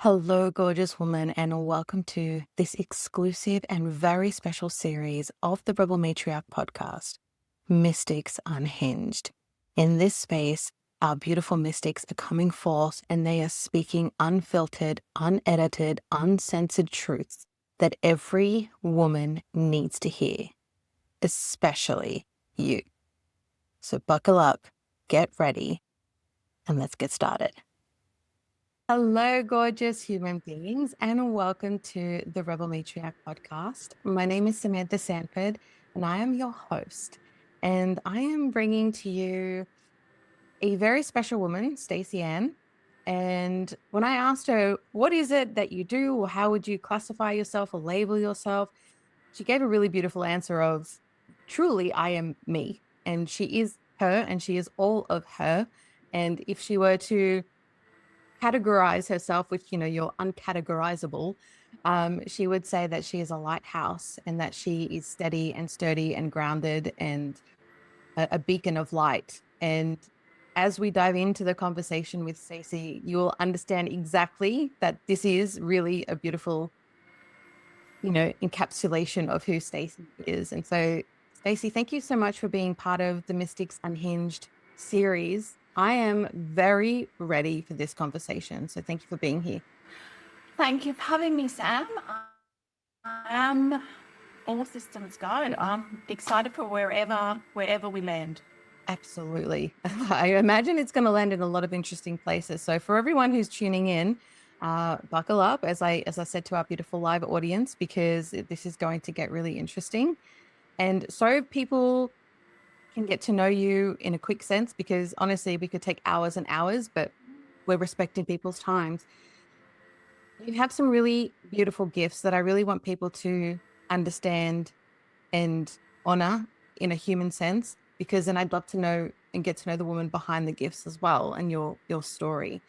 Hello, gorgeous woman, and welcome to this exclusive and very special series of the Rebel Matriarch podcast, Mystics Unhinged. In this space, our beautiful mystics are coming forth and they are speaking unfiltered, unedited, uncensored truths that every woman needs to hear, especially you. So buckle up, get ready, and let's get started. Hello, gorgeous human beings, and welcome to the Rebel Matriarch podcast. My name is Samantha Sanford, and I am your host. And I am bringing to you a very special woman, Stacey Anne. And when I asked her, what is it that you do, or how would you classify yourself or label yourself? She gave a really beautiful answer of, truly, I am me. And she is her, and she is all of her. And if she were to categorize herself, which, you're uncategorizable, she would say that she is a lighthouse and that she is steady and sturdy and grounded and a beacon of light. And as we dive into the conversation with Stacey, you will understand exactly that this is really a beautiful, encapsulation of who Stacey is. And so, Stacey, thank you so much for being part of the Mystics Unhinged series. I am very ready for this conversation. So thank you for being here. Thank you for having me, Sam. I am all systems go. I'm excited for wherever we land. Absolutely. I imagine it's going to land in a lot of interesting places. So for everyone who's tuning in, buckle up, as I said to our beautiful live audience, because this is going to get really interesting. And so people can get to know you in a quick sense, because honestly, we could take hours and hours, but we're respecting people's times. You have some really beautiful gifts that I really want people to understand and honor in a human sense, because then I'd love to know and get to know the woman behind the gifts as well, and your story.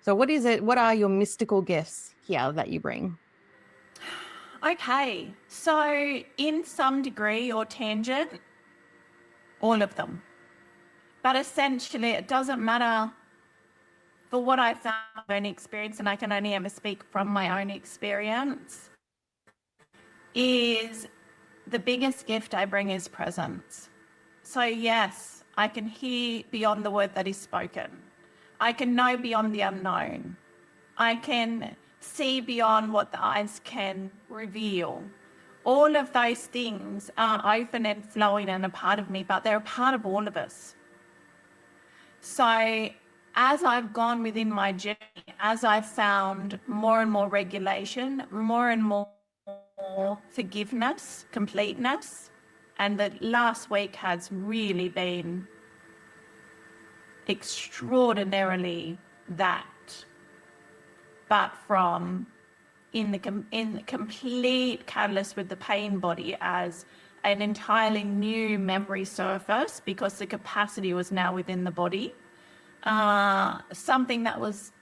So what is it? What are your mystical gifts here that you bring? Okay, so in some degree or tangent, all of them. But essentially, it doesn't matter for what I found my own experience, and I can only ever speak from my own experience, is the biggest gift I bring is presence. So yes, I can hear beyond the word that is spoken. I can know beyond the unknown. I can see beyond what the eyes can reveal. All of those things are open and flowing and a part of me, but they're a part of all of us. So as I've gone within my journey, as I've found more and more regulation, more and more forgiveness, completeness, and the last week has really been extraordinarily that, but from in the complete catalyst with the pain body as an entirely new memory surface, because the capacity was now within the body, something that was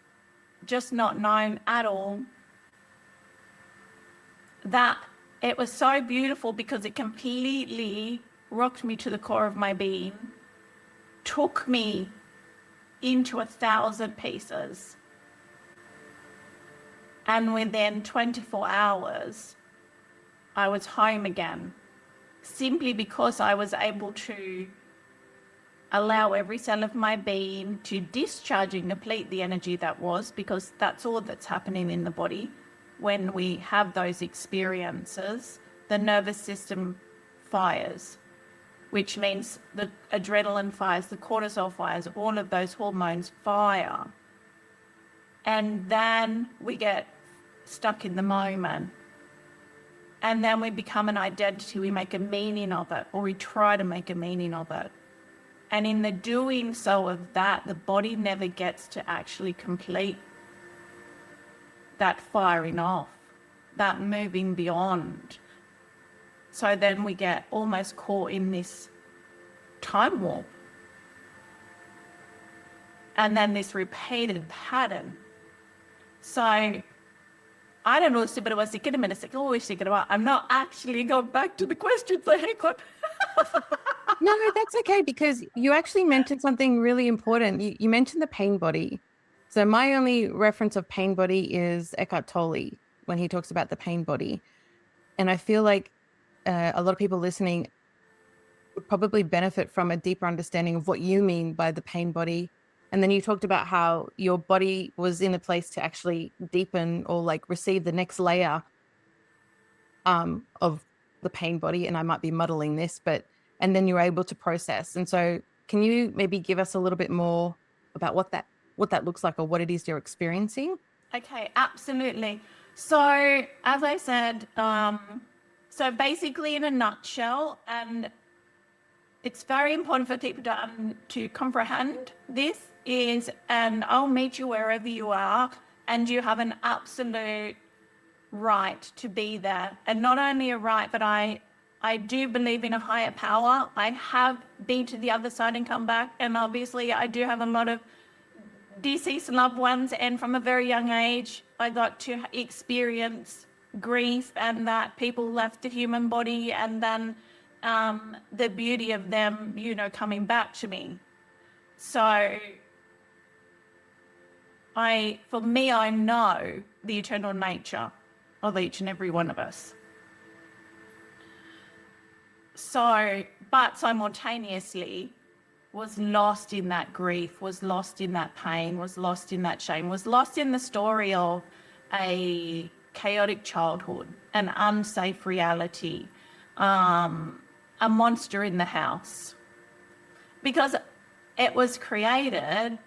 just not known at all. That it was so beautiful because it completely rocked me to the core of my being, took me into 1,000 pieces. And within 24 hours, I was home again, simply because I was able to allow every cell of my being to discharge and deplete the energy that was, because that's all that's happening in the body. When we have those experiences, the nervous system fires, which means the adrenaline fires, the cortisol fires, all of those hormones fire. And then we get stuck in the moment. And then we become an identity, we make a meaning of it, or we try to make a meaning of it. And in the doing so of that, the body never gets to actually complete that firing off, that moving beyond. So then we get almost caught in this time warp. And then this repeated pattern. So I don't know, but I was thinking a minute, always thinking about, I'm not actually going back to the questions I had got. No, that's okay, because you actually mentioned something really important. You mentioned the pain body. So my only reference of pain body is Eckhart Tolle when he talks about the pain body. And I feel like a lot of people listening would probably benefit from a deeper understanding of what you mean by the pain body. And then you talked about how your body was in a place to actually deepen or like receive the next layer of the pain body. And I might be muddling this, but and then you're able to process. And so can you maybe give us a little bit more about what that looks like or what it is you're experiencing? Okay, absolutely. So, as I said, so basically, in a nutshell, and it's very important for people to comprehend this is, and I'll meet you wherever you are, and you have an absolute right to be there. And not only a right, but I do believe in a higher power. I have been to the other side and come back, and obviously I do have a lot of deceased loved ones, and from a very young age I got to experience grief and that people left the human body, and then the beauty of them, you know, coming back to me. So for me, I know the eternal nature of each and every one of us. So, but simultaneously was lost in that grief, was lost in that pain, was lost in that shame, was lost in the story of a chaotic childhood, an unsafe reality, a monster in the house. Because it was created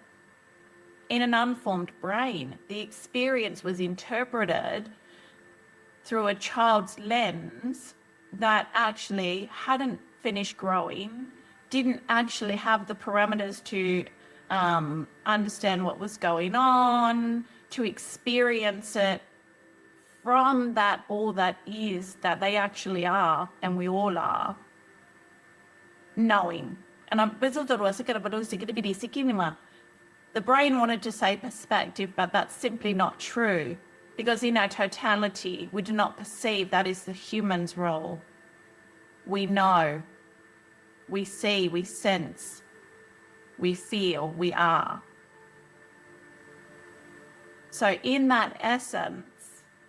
in an unformed brain. The experience was interpreted through a child's lens that actually hadn't finished growing, didn't actually have the parameters to understand what was going on, to experience it from that all that is that they actually are, and we all are, knowing. And the brain wanted to say perspective, but that's simply not true, because in our totality, we do not perceive that is the human's role. We know, we see, we sense, we feel, we are. So in that essence,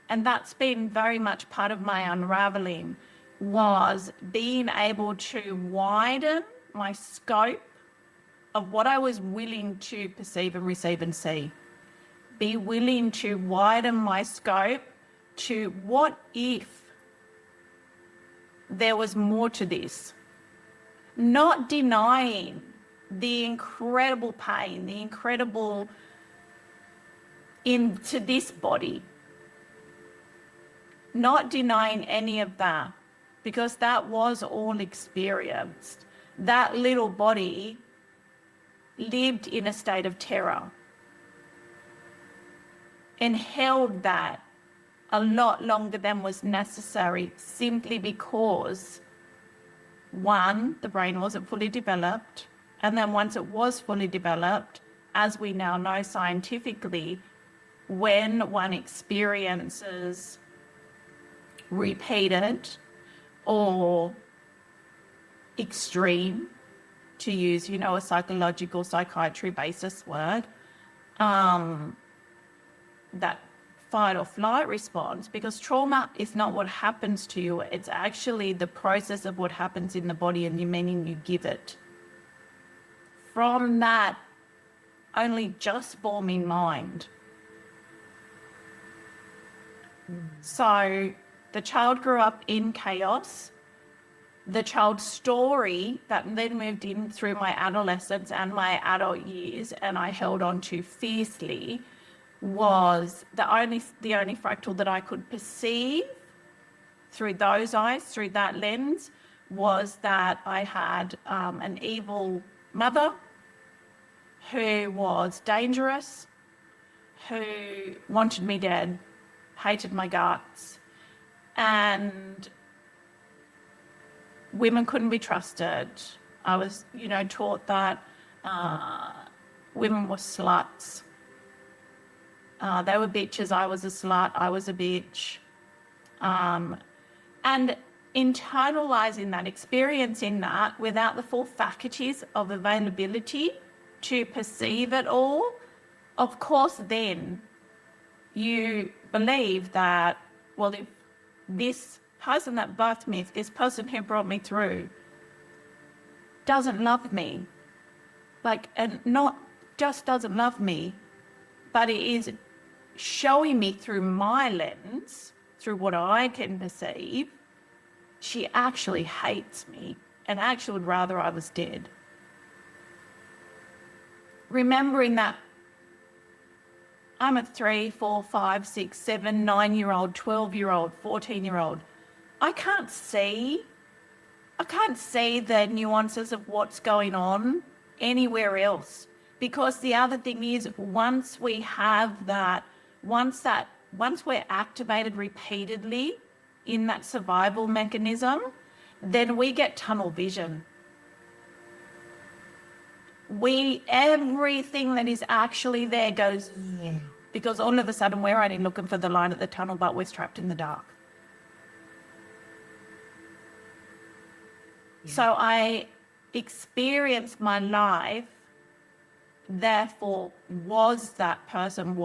and that's been very much part of my unraveling, was being able to widen my scope of what I was willing to perceive and receive and see. Be willing to widen my scope to what if there was more to this. Not denying the incredible pain, the incredible into this body. Not denying any of that, because that was all experienced. That little body lived in a state of terror and held that a lot longer than was necessary, simply because, one, the brain wasn't fully developed, and then once it was fully developed, as we now know scientifically, when one experiences repeated or extreme, to use, you know, a psychological psychiatry basis word, that fight or flight response, because trauma is not what happens to you, it's actually the process of what happens in the body and the meaning you give it. From that only just forming mind. So the child grew up in chaos. The child's story that then moved in through my adolescence and my adult years, and I held on to fiercely, was the only fractal that I could perceive through those eyes, through that lens, was that I had an evil mother who was dangerous, who wanted me dead, hated my guts, and women couldn't be trusted. I was, you know, taught that women were sluts. They were bitches, I was a slut, I was a bitch. And internalizing that, experiencing that without the full faculties of availability to perceive it all, Of course, then you believe that, well, if this person that birthed me, if this person who brought me through doesn't love me, like, and not just doesn't love me, but it is showing me through my lens, through what I can perceive, she actually hates me and actually would rather I was dead. Remembering that I'm a 3, 4, 5, 6, 7, 9-year-old, 12-year-old, 14-year-old. I can't see the nuances of what's going on anywhere else. Because the other thing is, once we have that, once we're activated repeatedly in that survival mechanism, then we get tunnel vision. Everything that is actually there goes, yeah, because all of a sudden we're only looking for the line at the tunnel, but we're trapped in the dark. Yeah. So I experienced my life, therefore was that person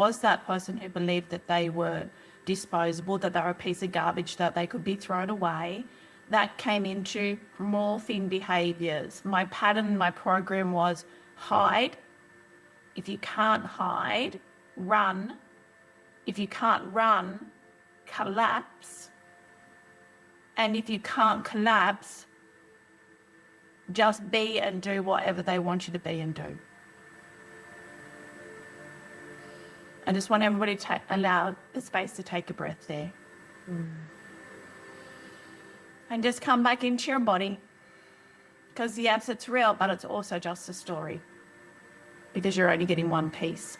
who believed that they were disposable, that they were a piece of garbage, that they could be thrown away. That came into morphing behaviors. My pattern, my program was hide. If you can't hide, run. If you can't run, collapse. And if you can't collapse, just be and do whatever they want you to be and do. I just want everybody to allow the space to take a breath there. And just come back into your body. Because yes, it's real, but it's also just a story. Because you're only getting one piece.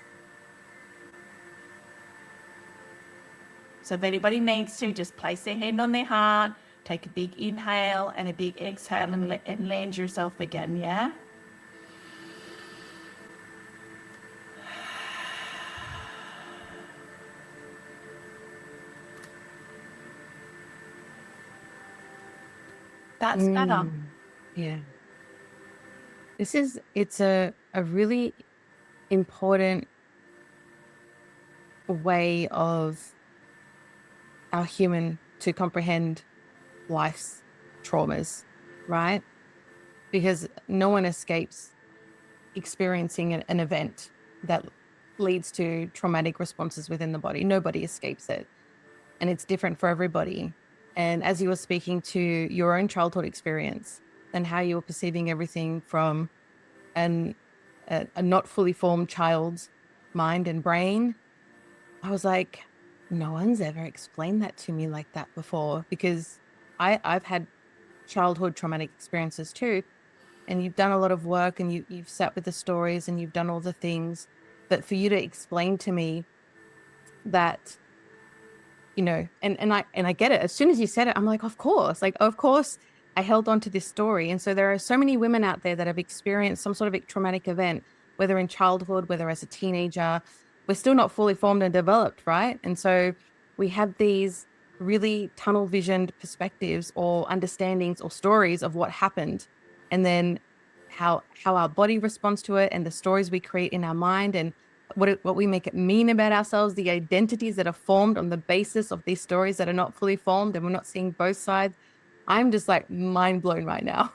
So if anybody needs to, just place their hand on their heart, take a big inhale and a big exhale and land yourself again, yeah? That's better. Yeah. It's a really important way of our human to comprehend life's traumas, right? Because no one escapes experiencing an event that leads to traumatic responses within the body. Nobody escapes it. And it's different for everybody. And as you were speaking to your own childhood experience and how you were perceiving everything from a not fully formed child's mind and brain, I was like, no one's ever explained that to me like that before, because I've had childhood traumatic experiences too. And you've done a lot of work and you've sat with the stories and you've done all the things. But for you to explain to me that, you know, and I get it. As soon as you said it, I'm like, of course I held on to this story. And so there are so many women out there that have experienced some sort of traumatic event, whether in childhood, whether as a teenager. We're still not fully formed and developed, right? And so we have these really tunnel visioned perspectives or understandings or stories of what happened, and then how our body responds to it, and the stories we create in our mind, and what we make it mean about ourselves, the identities that are formed on the basis of these stories that are not fully formed, and we're not seeing both sides. I'm just like mind blown right now.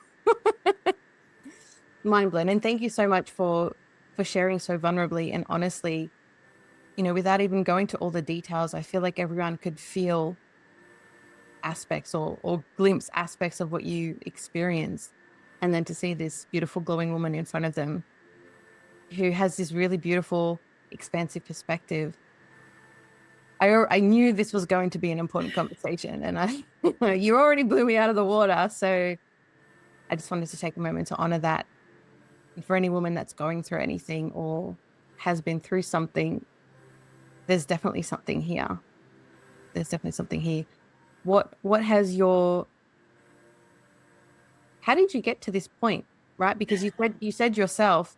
Mind blown. And thank you so much for sharing so vulnerably and honestly. You know, without even going to all the details, I feel like everyone could feel aspects or glimpse aspects of what you experienced. And then to see this beautiful glowing woman in front of them who has this really beautiful, expansive perspective. I knew this was going to be an important conversation, and you already blew me out of the water. So I just wanted to take a moment to honor that. And for any woman that's going through anything or has been through something, there's definitely something here. There's definitely something here. What has how did you get to this point, right? Because you said yourself,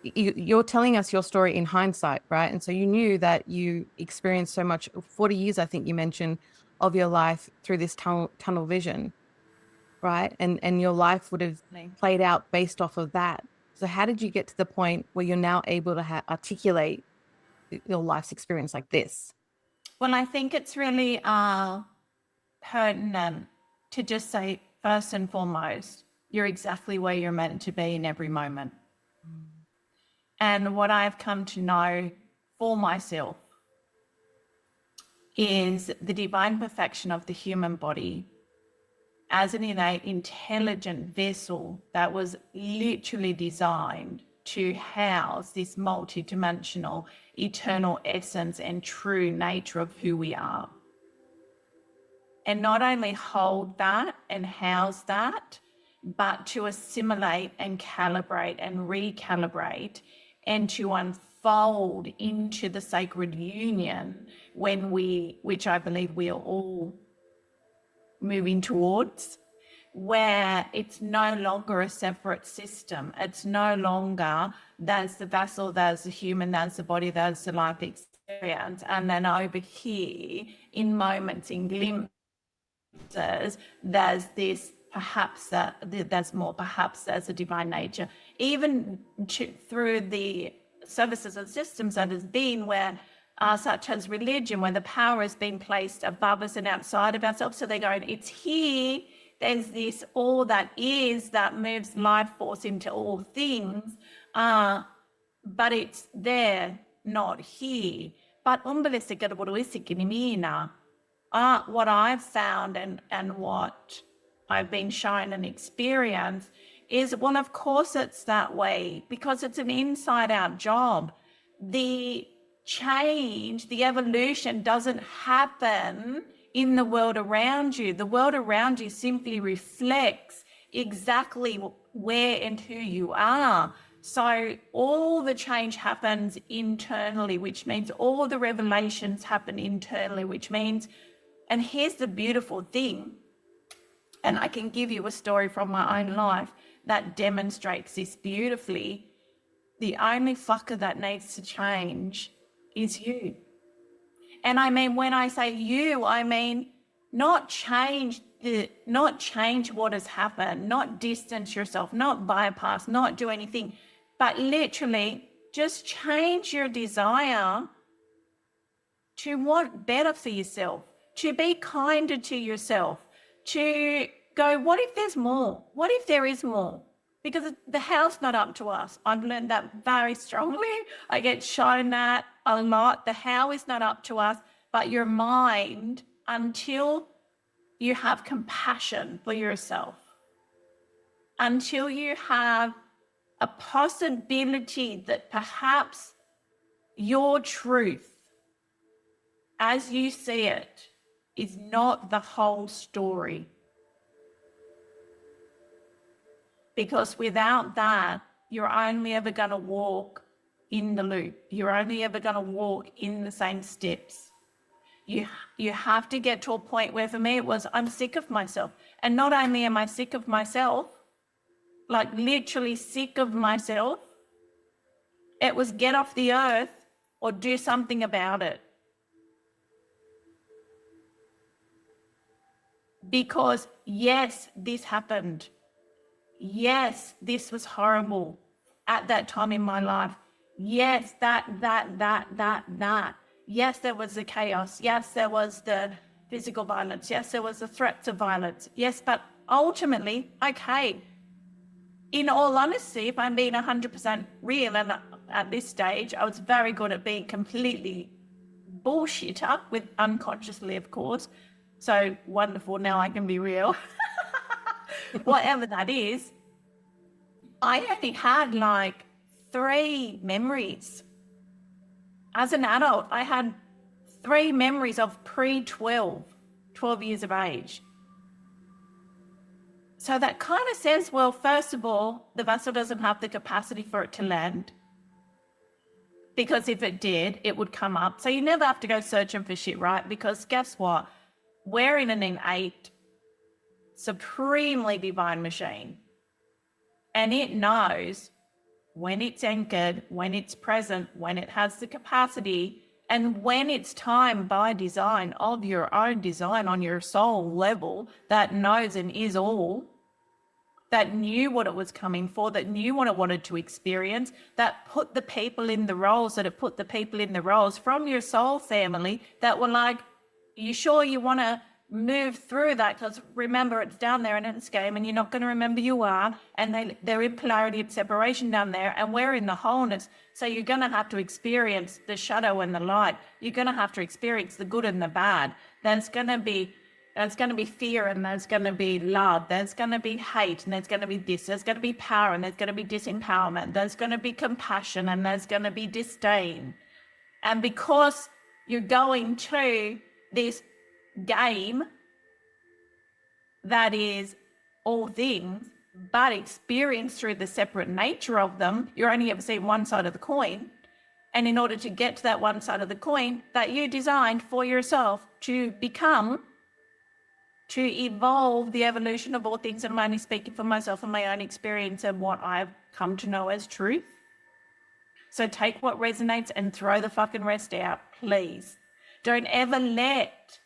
you're telling us your story in hindsight, right? And so you knew that you experienced so much, 40 years, I think you mentioned, of your life through this tunnel vision, right? And your life would have played out based off of that. So how did you get to the point where you're now able to articulate your life's experience like this? Well, I think it's really pertinent to just say, first and foremost, you're exactly where you're meant to be in every moment. And what I've come to know for myself is the divine perfection of the human body as an innate, intelligent vessel that was literally designed to house this multidimensional, eternal essence and true nature of who we are. And not only hold that and house that, but to assimilate and calibrate and recalibrate and to unfold into the sacred union which I believe we are all moving towards, where it's no longer a separate system. It's no longer there's the vessel, there's the human, there's the body, there's the life experience. And then over here, in moments, in glimpses, there's this perhaps there's more, perhaps there's a divine nature. Even through the services and systems that has been where such as religion, where the power has been placed above us and outside of ourselves. So they're going, it's here, there's this all that is, that moves life force into all things, but it's there, not here. But what I've found and what I've been shown and experienced is, well, of course it's that way, because it's an inside out job. The change, the evolution doesn't happen in the world around you. The world around you simply reflects exactly where and who you are. So all the change happens internally, which means all the revelations happen internally, which means, and here's the beautiful thing, and I can give you a story from my own life that demonstrates this beautifully. The only fucker that needs to change is you. And I mean, when I say you, I mean not change what has happened, not distance yourself, not bypass, not do anything, but literally just change your desire to want better for yourself, to be kinder to yourself, to go, what if there's more? What if there is more? Because the hell's not up to us. I've learned that very strongly. I get shown that a lot. The how is not up to us, but your mind, until you have compassion for yourself, until you have a possibility that perhaps your truth, as you see it, is not the whole story. Because without that, you're only ever going to walk in the loop. You're only ever going to walk in the same steps. You have to get to a point where, for me, it was, I'm sick of myself. And not only am I sick of myself, like literally sick of myself, it was get off the earth or do something about it. Because yes, this happened. Yes, this was horrible at that time in my life. Yes, that. Yes, there was the chaos. Yes, there was the physical violence. Yes, there was the threats of violence. Yes, but ultimately, okay, in all honesty, if I'm being 100% real, and at this stage, I was very good at being completely bullshitter, with unconsciously, of course. So wonderful, now I can be real. Whatever that is, I only had like 3 memories. As an adult, I had 3 memories of pre-12 years of age. So that kind of says, well, first of all, the vessel doesn't have the capacity for it to land. Because if it did, it would come up. So you never have to go searching for shit, right? Because guess what? We're in an innate, supremely divine machine. And it knows when it's anchored, when it's present, when it has the capacity, and when it's time by design, of your own design on your soul level, that knows and is all, that knew what it was coming for, that knew what it wanted to experience, that put the people in the roles, that have put the people in the roles from your soul family that were like, you sure you want to move through that? Because remember, it's down there and it's game, and you're not going to remember you are, and they're in polarity and separation down there, and we're in the wholeness. So you're going to have to experience the shadow and the light. You're going to have to experience the good and the bad. There's going to be fear, and there's going to be love. There's going to be hate, and there's going to be this. There's going to be power, and there's going to be disempowerment. There's going to be compassion, and there's going to be disdain. And because you're going to this game that is all things, but experienced through the separate nature of them, you're only ever seeing one side of the coin. And in order to get to that one side of the coin that you designed for yourself to become, to evolve the evolution of all things, and I'm only speaking for myself and my own experience and what I've come to know as truth. So take what resonates and throw the fucking rest out, please. Don't ever let,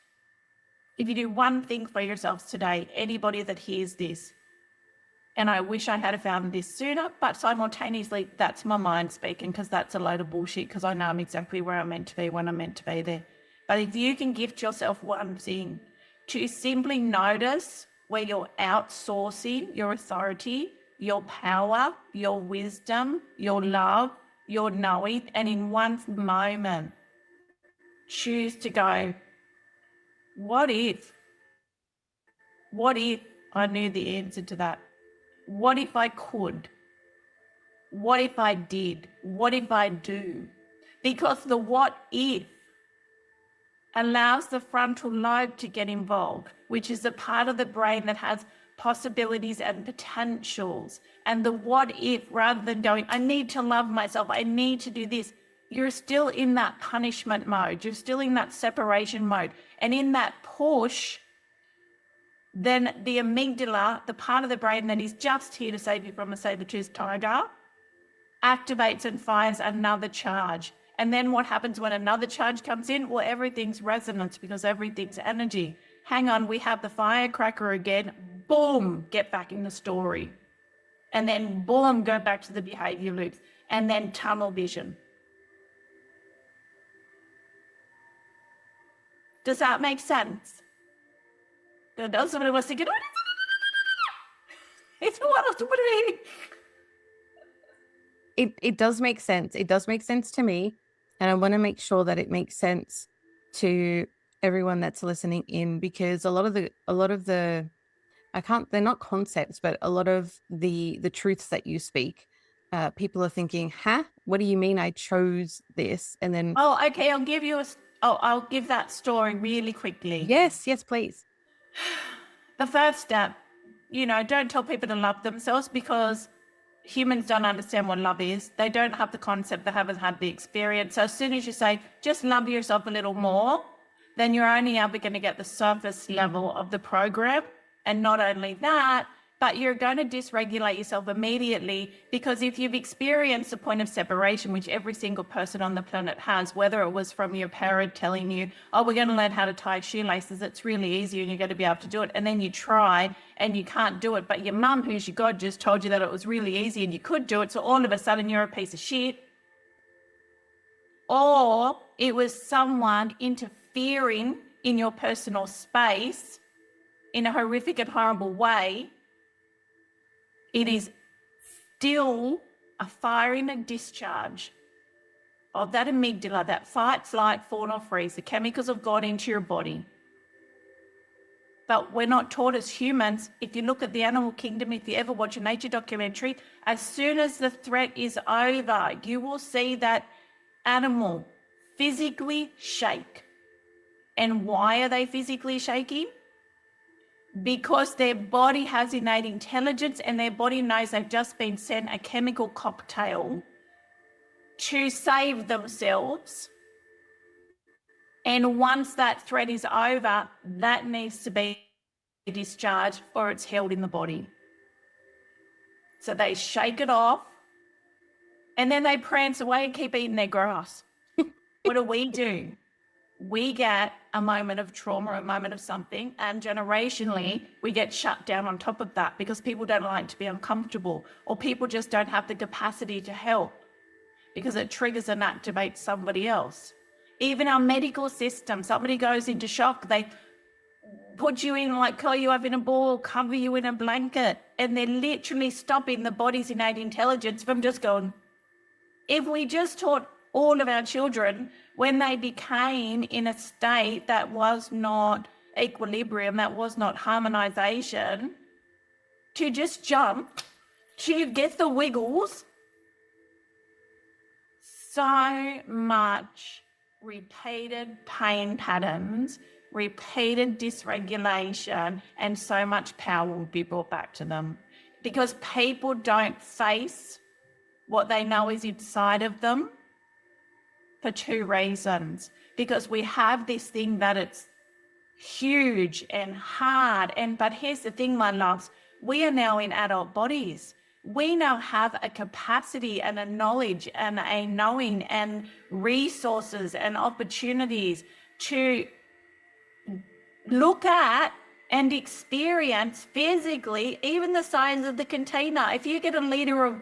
if you do one thing for yourselves today, anybody that hears this, and I wish I had found this sooner, but simultaneously, that's my mind speaking, because that's a load of bullshit, because I know I'm exactly where I'm meant to be when I'm meant to be there. But if you can gift yourself one thing, to simply notice where you're outsourcing your authority, your power, your wisdom, your love, your knowing, and in one moment, choose to go, what if I knew the answer to that? What if I could? What if I did? What if I do? Because the what if allows the frontal lobe to get involved, which is the part of the brain that has possibilities and potentials. And the what if, rather than going, I need to love myself, I need to do this, you're still in that punishment mode. You're still in that separation mode. And in that push, then the amygdala, the part of the brain that is just here to save you from a saber-toothed tiger, activates and fires another charge. And then what happens when another charge comes in? Well, everything's resonance, because everything's energy. Hang on, we have the firecracker again. Boom, get back in the story. And then boom, go back to the behavior loops. And then tunnel vision. Does that make sense? Somebody was thinking, it's what It does make sense. It does make sense to me. And I want to make sure that it makes sense to everyone that's listening in, because a lot of the they're not concepts, but a lot of the truths that you speak, people are thinking, what do you mean I chose this? And then, okay, I'll give that story really quickly. Yes, please. The first step, don't tell people to love themselves, because humans don't understand what love is. They don't have the concept. They haven't had the experience. So as soon as you say, just love yourself a little more, then you're only ever going to get the surface level of the program. And not only that, but you're going to dysregulate yourself immediately, because if you've experienced a point of separation, which every single person on the planet has, whether it was from your parent telling you, we're going to learn how to tie shoelaces, it's really easy and you're going to be able to do it, and then you try and you can't do it, but your mum, who's your God, just told you that it was really easy and you could do it, so all of a sudden you're a piece of shit. Or it was someone interfering in your personal space in a horrific and horrible way. It is still a firing and discharge of that amygdala, that fight, flight, fawn or freeze. The chemicals have got into your body. But we're not taught as humans. If you look at the animal kingdom, if you ever watch a nature documentary, as soon as the threat is over, you will see that animal physically shake. And why are they physically shaking? Because their body has innate intelligence, and their body knows they've just been sent a chemical cocktail to save themselves. And once that threat is over, that needs to be discharged, or it's held in the body. So they shake it off, and then they prance away and keep eating their grass. What do? we get a moment of trauma, a moment of something, and generationally, we get shut down on top of that because people don't like to be uncomfortable, or people just don't have the capacity to help because it triggers and activates somebody else. Even our medical system, somebody goes into shock, they put you in, like curl you up in a ball, cover you in a blanket, and they're literally stopping the body's innate intelligence from just going. If we just taught all of our children when they became in a state that was not equilibrium, that was not harmonization, to just jump, to get the wiggles, so much repeated pain patterns, repeated dysregulation, and so much power will be brought back to them because people don't face what they know is inside of them for two reasons. Because we have this thing that it's huge and hard, but here's the thing, my loves, we are now in adult bodies. We now have a capacity and a knowledge and a knowing and resources and opportunities to look at and experience physically, even the size of the container. If you get a liter of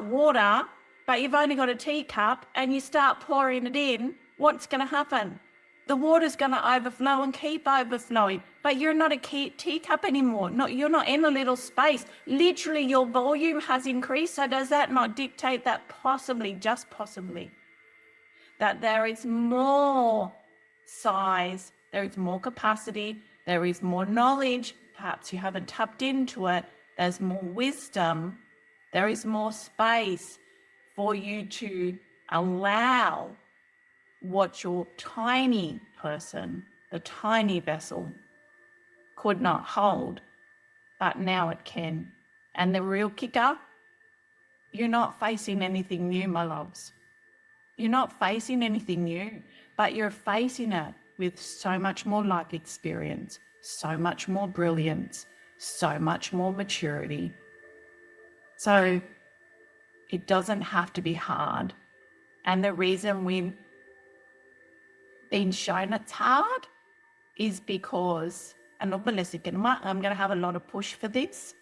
water, but you've only got a teacup and you start pouring it in, what's going to happen? The water's going to overflow and keep overflowing, but you're not a teacup anymore. You're not in a little space. Literally, your volume has increased. So does that not dictate that possibly, just possibly, that there is more size, there is more capacity, there is more knowledge, perhaps you haven't tapped into it, there's more wisdom, there is more space for you to allow what your tiny person, the tiny vessel, could not hold, but now it can. And the real kicker, you're not facing anything new, my loves. You're not facing anything new, but you're facing it with so much more life experience, so much more brilliance, so much more maturity. So it doesn't have to be hard. And the reason we've been shown it's hard is because, and I'm going to have a lot of push for this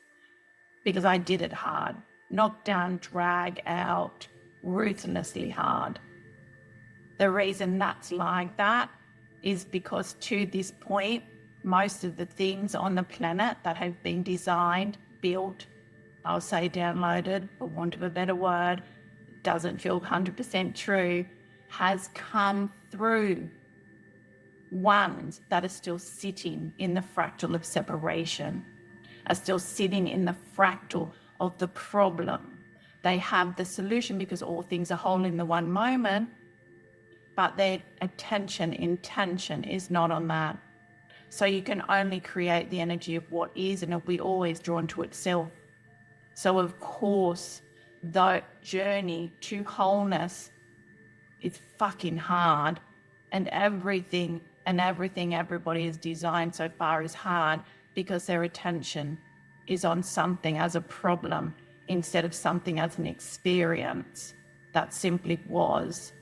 because I did it hard. Knock down, drag out, ruthlessly hard. The reason that's like that is because to this point, most of the things on the planet that have been designed, built, I'll say downloaded, for want of a better word, doesn't feel 100% true, has come through ones that are still sitting in the fractal of separation, are still sitting in the fractal of the problem. They have the solution because all things are whole in the one moment, but their attention, intention is not on that. So you can only create the energy of what is, and it'll be always drawn to itself. So of course, the journey to wholeness is fucking hard, and everything everybody is designed so far is hard because their attention is on something as a problem instead of something as an experience that simply was,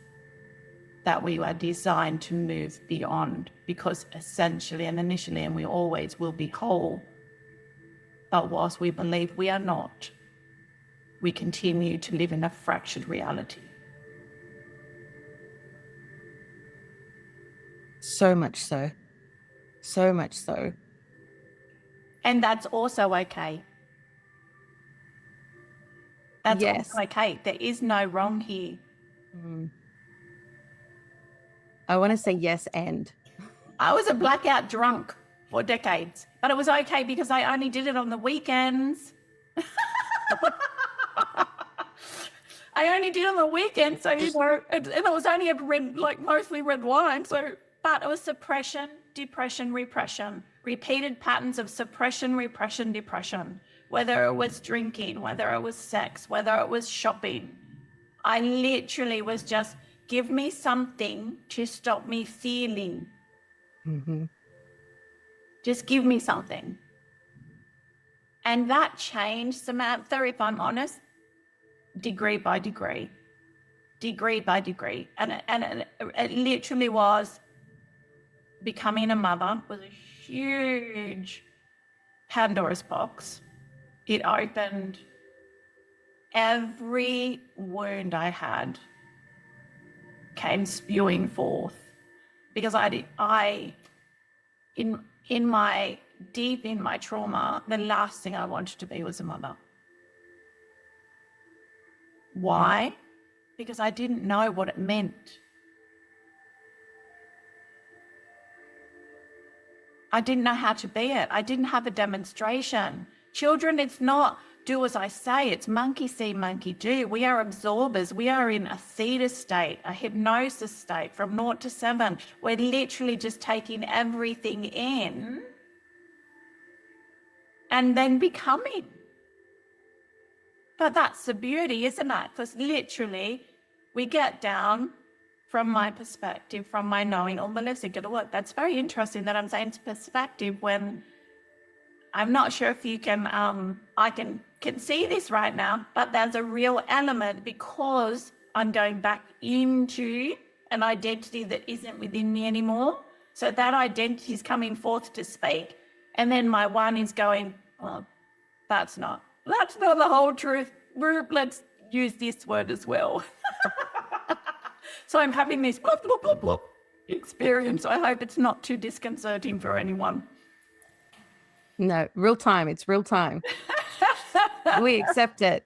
that we were designed to move beyond, because essentially and initially, and we always will be whole. But whilst we believe we are not, we continue to live in a fractured reality. So much so. So much so. And that's also okay. That's also okay. There is no wrong here. I want to say yes and. I was a blackout drunk for decades, but it was okay because I only did it on the weekends. I only did it on the weekends, so and it was only a red, like mostly red wine. So, but it was suppression, depression, repression, repeated patterns of suppression, repression, depression. Whether it was drinking, whether it was sex, whether it was shopping, I literally was just, give me something to stop me feeling. Mm-hmm. Just give me something. And that changed, Samantha, if I'm honest, degree by degree. And it literally was becoming a mother was a huge Pandora's box. It opened every wound I had came spewing forth because in my trauma, the last thing I wanted to be was a mother. Why? Because I didn't know what it meant. I didn't know how to be it. I didn't have a demonstration. Children, it's not do as I say, it's monkey see, monkey do. We are absorbers. We are in a theta state, a hypnosis state from 0 to 7. We're literally just taking everything in and then becoming. But that's the beauty, isn't it? Because literally we get down from my perspective, from my knowing, oh, Melissa, get to work. That's very interesting that I'm saying it's perspective when I'm not sure if you can, I can see this right now, but there's a real element because I'm going back into an identity that isn't within me anymore. So that identity is coming forth to speak. And then my one is going, well, that's not the whole truth. Let's use this word as well. So I'm having this experience. I hope it's not too disconcerting for anyone. No, real time. It's real time. We accept it.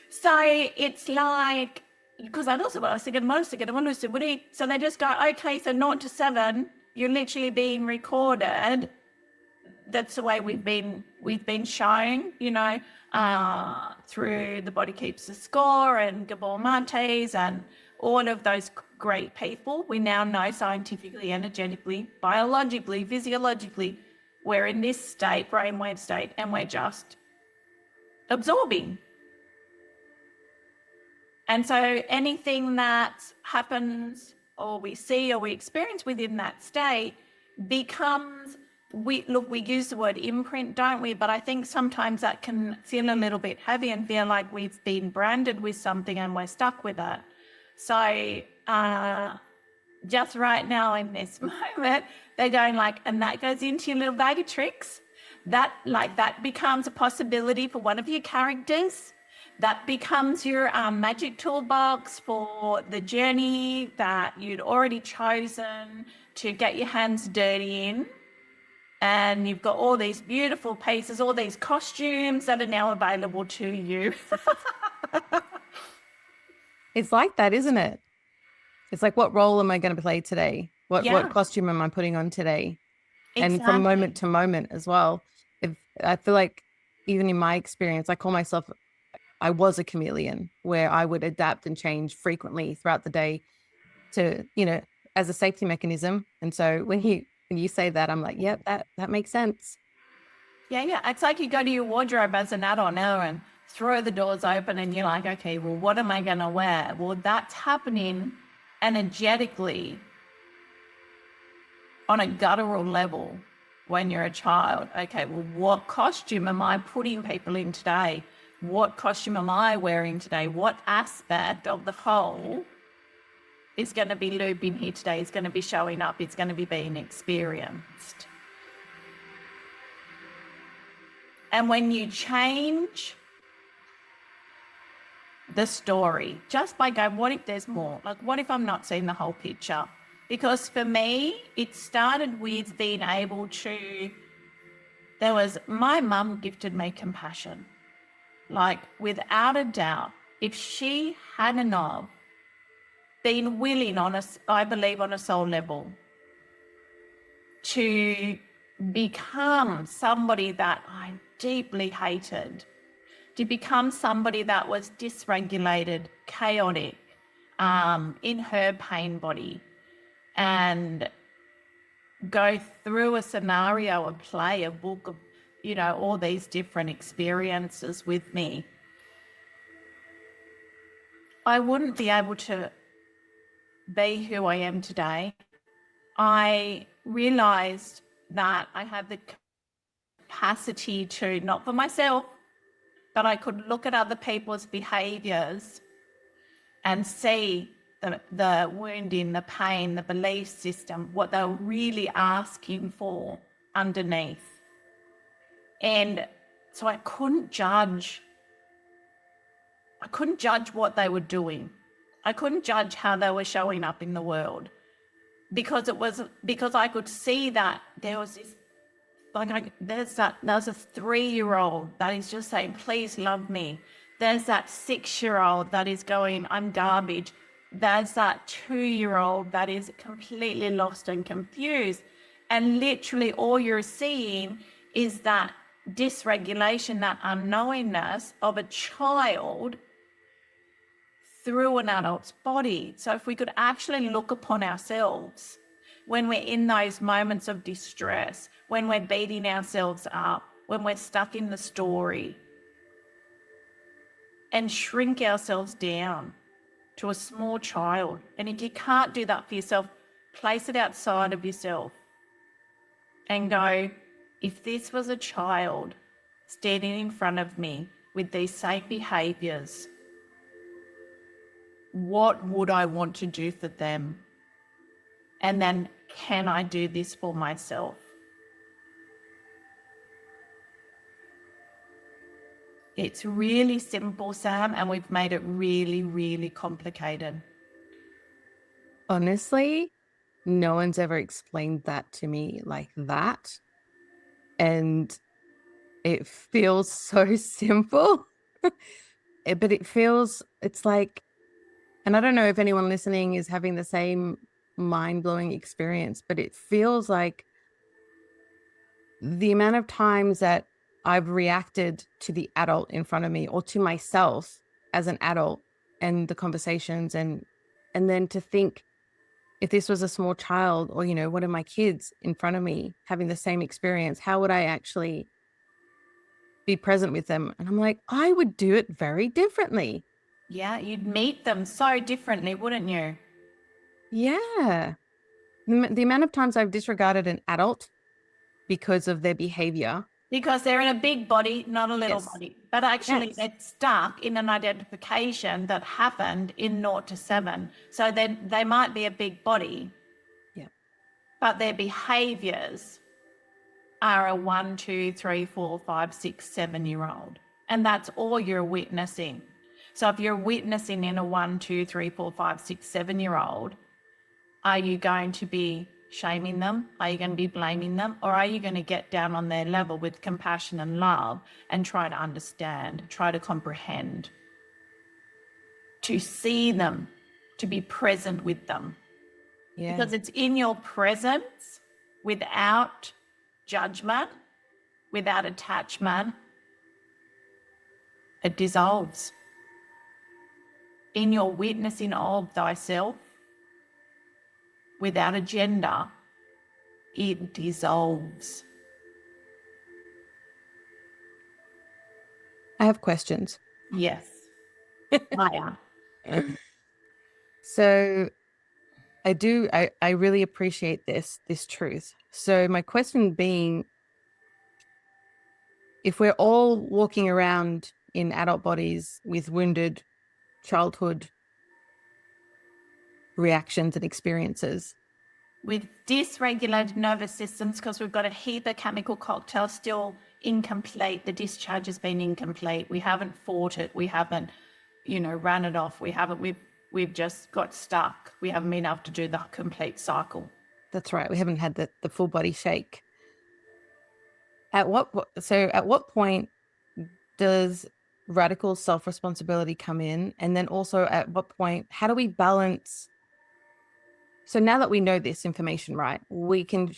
So it's like, because I was thinking, so they just go, okay, so 0 to 7, you're literally being recorded. That's the way we've been shown, through The Body Keeps the Score and Gabor Mates and all of those great people. We now know scientifically, energetically, biologically, physiologically, we're in this state, brainwave state, and we're just absorbing. And so anything that happens or we see or we experience within that state becomes, we use the word imprint, don't we? But I think sometimes that can feel a little bit heavy and feel like we've been branded with something and we're stuck with it. So just right now in this moment, they're going like, and that goes into your little bag of tricks. That becomes a possibility for one of your characters. That becomes your magic toolbox for the journey that you'd already chosen to get your hands dirty in. And you've got all these beautiful pieces, all these costumes that are now available to you. It's like that, isn't it? It's like, what role am I going to play today? What costume am I putting on today? Exactly. And from moment to moment as well. I feel like even in my experience, I was a chameleon where I would adapt and change frequently throughout the day to, as a safety mechanism. And so when you say that, I'm like, yep, that makes sense. Yeah. It's like you go to your wardrobe as an adult now and throw the doors open and you're like, okay, well, what am I going to wear? Well, that's happening energetically on a guttural level when you're a child. Okay, well, what costume am I putting people in today? What costume am I wearing today? What aspect of the whole is going to be looping here today? Is going to be showing up? It's going to be being experienced. And when you change the story, just by going, what if there's more? Like, what if I'm not seeing the whole picture? Because for me, it started with being able to, my mum gifted me compassion. Like, without a doubt, if she hadn't of been willing I believe on a soul level, to become somebody that I deeply hated, to become somebody that was dysregulated, chaotic, in her pain body, and go through a scenario, a play, a book of, all these different experiences with me, I wouldn't be able to be who I am today. I realized that I had the capacity to, not for myself, but I could look at other people's behaviors and see the wounding, the pain, the belief system, what they were really asking for underneath. And so I couldn't judge what they were doing. I couldn't judge how they were showing up in the world because I could see that there was this, there's a 3-year-old that is just saying, please love me. There's that 6-year-old that is going, I'm garbage. There's that 2-year-old that is completely lost and confused. And literally all you're seeing is that dysregulation, that unknowingness of a child through an adult's body. So if we could actually look upon ourselves when we're in those moments of distress, when we're beating ourselves up, when we're stuck in the story, and shrink ourselves down to a small child. And if you can't do that for yourself, place it outside of yourself and go, if this was a child standing in front of me with these same behaviours, what would I want to do for them? And then, can I do this for myself? It's really simple, Sam, and we've made it really, really complicated. Honestly, no one's ever explained that to me like that. And it feels so simple. But it's like, and I don't know if anyone listening is having the same mind-blowing experience, but it feels like the amount of times that I've reacted to the adult in front of me or to myself as an adult and the conversations and then to think, if this was a small child or, one of my kids in front of me having the same experience, how would I actually be present with them? And I'm like, I would do it very differently. Yeah, you'd meet them so differently, wouldn't you? Yeah. The amount of times I've disregarded an adult because of their behavior. Because they're in a big body, not a little body. But actually they're stuck in an identification that happened in 0 to 7. So they might be a big body, but their behaviours are a 1, 2, 3, 4, 5, 6, 7-year-old. And that's all you're witnessing. So if you're witnessing in a 1, 2, 3, 4, 5, 6, 7-year-old, are you going to be shaming them? Are you going to be blaming them? Or are you going to get down on their level with compassion and love and try to understand, try to comprehend, to see them, to be present with them? Yeah. Because it's in your presence, without judgment, without attachment, it dissolves. In your witnessing of thyself, without agenda, it dissolves. I have questions. Yes. Maya. So I really appreciate this truth. So my question being, if we're all walking around in adult bodies with wounded childhood reactions and experiences, With dysregulated nervous systems, because we've got a heap of chemical cocktail still incomplete, the discharge has been incomplete. We haven't fought it. We haven't, ran it off. We've just got stuck. We haven't been able to do the complete cycle. That's right. We haven't had the full body shake. At what point does radical self-responsibility come in? And then also at what point, how do we balance? So now that we know this information, right, we can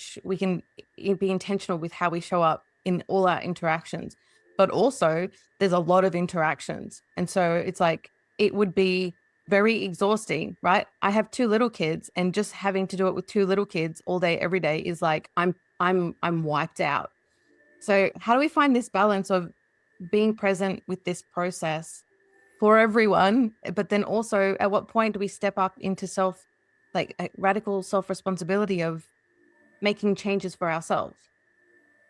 be intentional with how we show up in all our interactions, but also there's a lot of interactions. And so it's like, it would be very exhausting, right? I have 2 little kids, and just having to do it with 2 little kids all day, every day is like, I'm wiped out. So how do we find this balance of being present with this process for everyone, but then also at what point do we step up into radical self-responsibility of making changes for ourselves?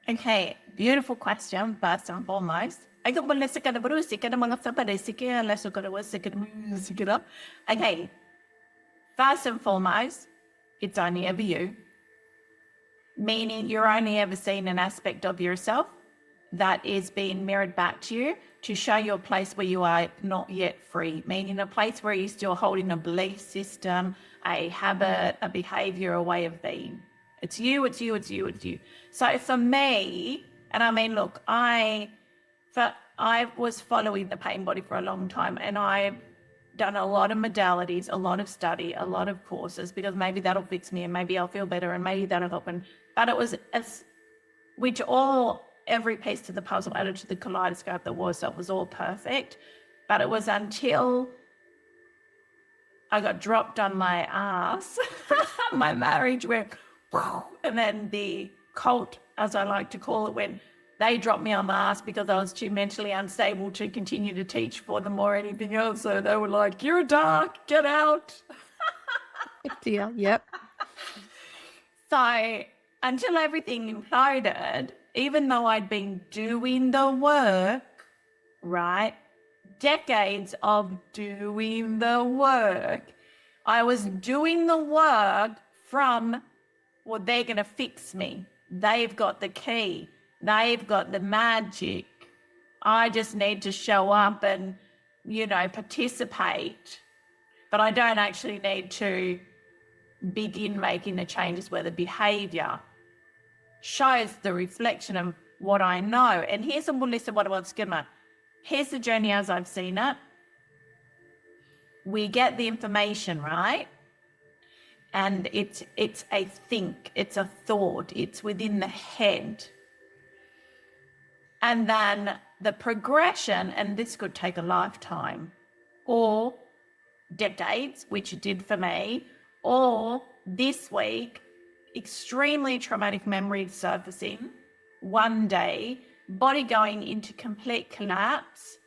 Okay, beautiful question, first and foremost. Okay, first and foremost, it's only ever you, meaning you're only ever seeing an aspect of yourself that is being mirrored back to you to show you a place where you are not yet free, meaning a place where you're still holding a belief system, a habit, a behavior, a way of being. It's you, it's you, it's you, it's you. So for me, and I mean, look, I was following the pain body for a long time, and I've done a lot of modalities, a lot of study, a lot of courses, because maybe that'll fix me and maybe I'll feel better and maybe that'll help. But it was every piece to the puzzle added to the kaleidoscope that was all perfect. But it was until I got dropped on my ass, my marriage went, and then the cult, as I like to call it, when they dropped me on my ass because I was too mentally unstable to continue to teach for them or anything else. So they were like, "You're dark, get out." Deal. Yep. So until everything imploded, even though I'd been doing the work, right? Decades of doing the work. I was doing the work from, well, they're going to fix me. They've got the key. They've got the magic. I just need to show up and, participate. But I don't actually need to begin making the changes where the behavior shows the reflection of what I know. And here's a list of what I want to skimmer. Here's the journey as I've seen it. We get the information, right? And it's a think, it's a thought, it's within the head. And then the progression, and this could take a lifetime or decades, which it did for me, or this week, extremely traumatic memory surfacing, one day, body going into complete collapse,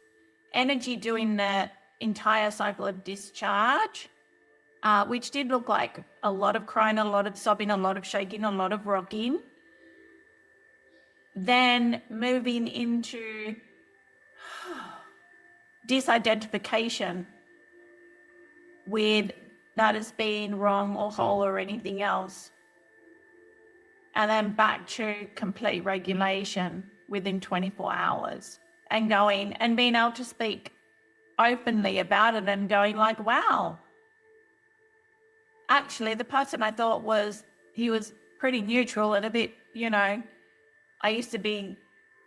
energy doing the entire cycle of discharge, which did look like a lot of crying, a lot of sobbing, a lot of shaking, a lot of rocking. Then moving into disidentification with that as being wrong or whole or anything else. And then back to complete regulation within 24 hours and going and being able to speak openly about it and going like, wow, actually the person I thought he was pretty neutral and a bit, I used to be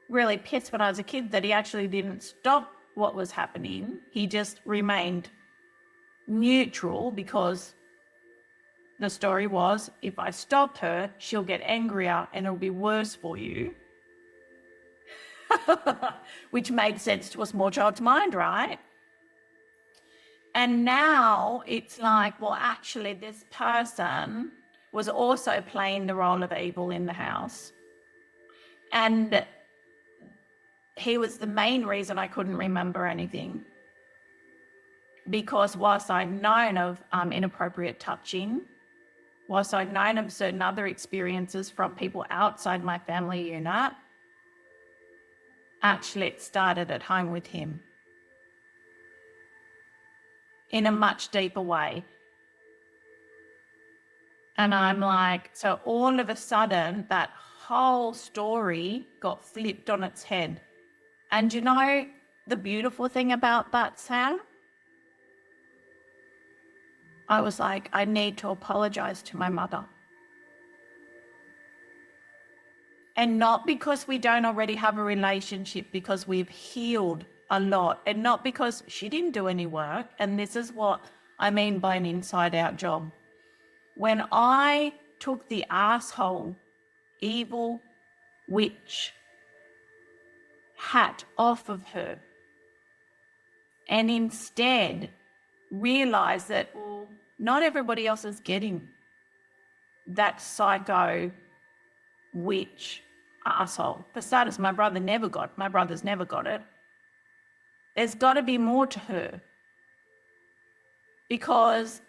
really pissed when I was a kid that he actually didn't stop what was happening. He just remained neutral because the story was, if I stop her, she'll get angrier and it'll be worse for you. Which made sense to a small child's mind, right? And now it's like, well, actually this person was also playing the role of evil in the house. And he was the main reason I couldn't remember anything. Because whilst I'd known of inappropriate touching, whilst I'd known of certain other experiences from people outside my family unit, actually it started at home with him in a much deeper way. And I'm like, so all of a sudden that whole story got flipped on its head. And the beautiful thing about that, Sam? I was like, I need to apologize to my mother. And not because we don't already have a relationship, because we've healed a lot, and not because she didn't do any work. And this is what I mean by an inside-out job. When I took the asshole, evil witch hat off of her and instead realized that, well, not everybody else is getting that psycho witch asshole. For starters, my brother's never got it. There's got to be more to her because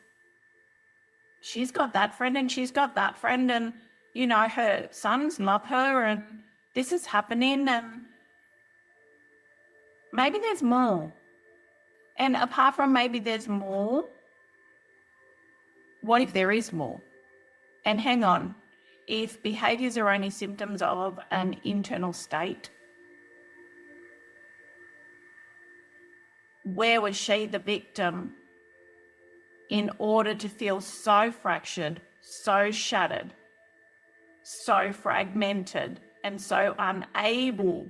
she's got that friend and she's got that friend and, her sons love her and this is happening and maybe there's more. And apart from maybe there's more, What if there is more? And hang on, if behaviors are only symptoms of an internal state, where was she the victim in order to feel so fractured, so shattered, so fragmented, and so unable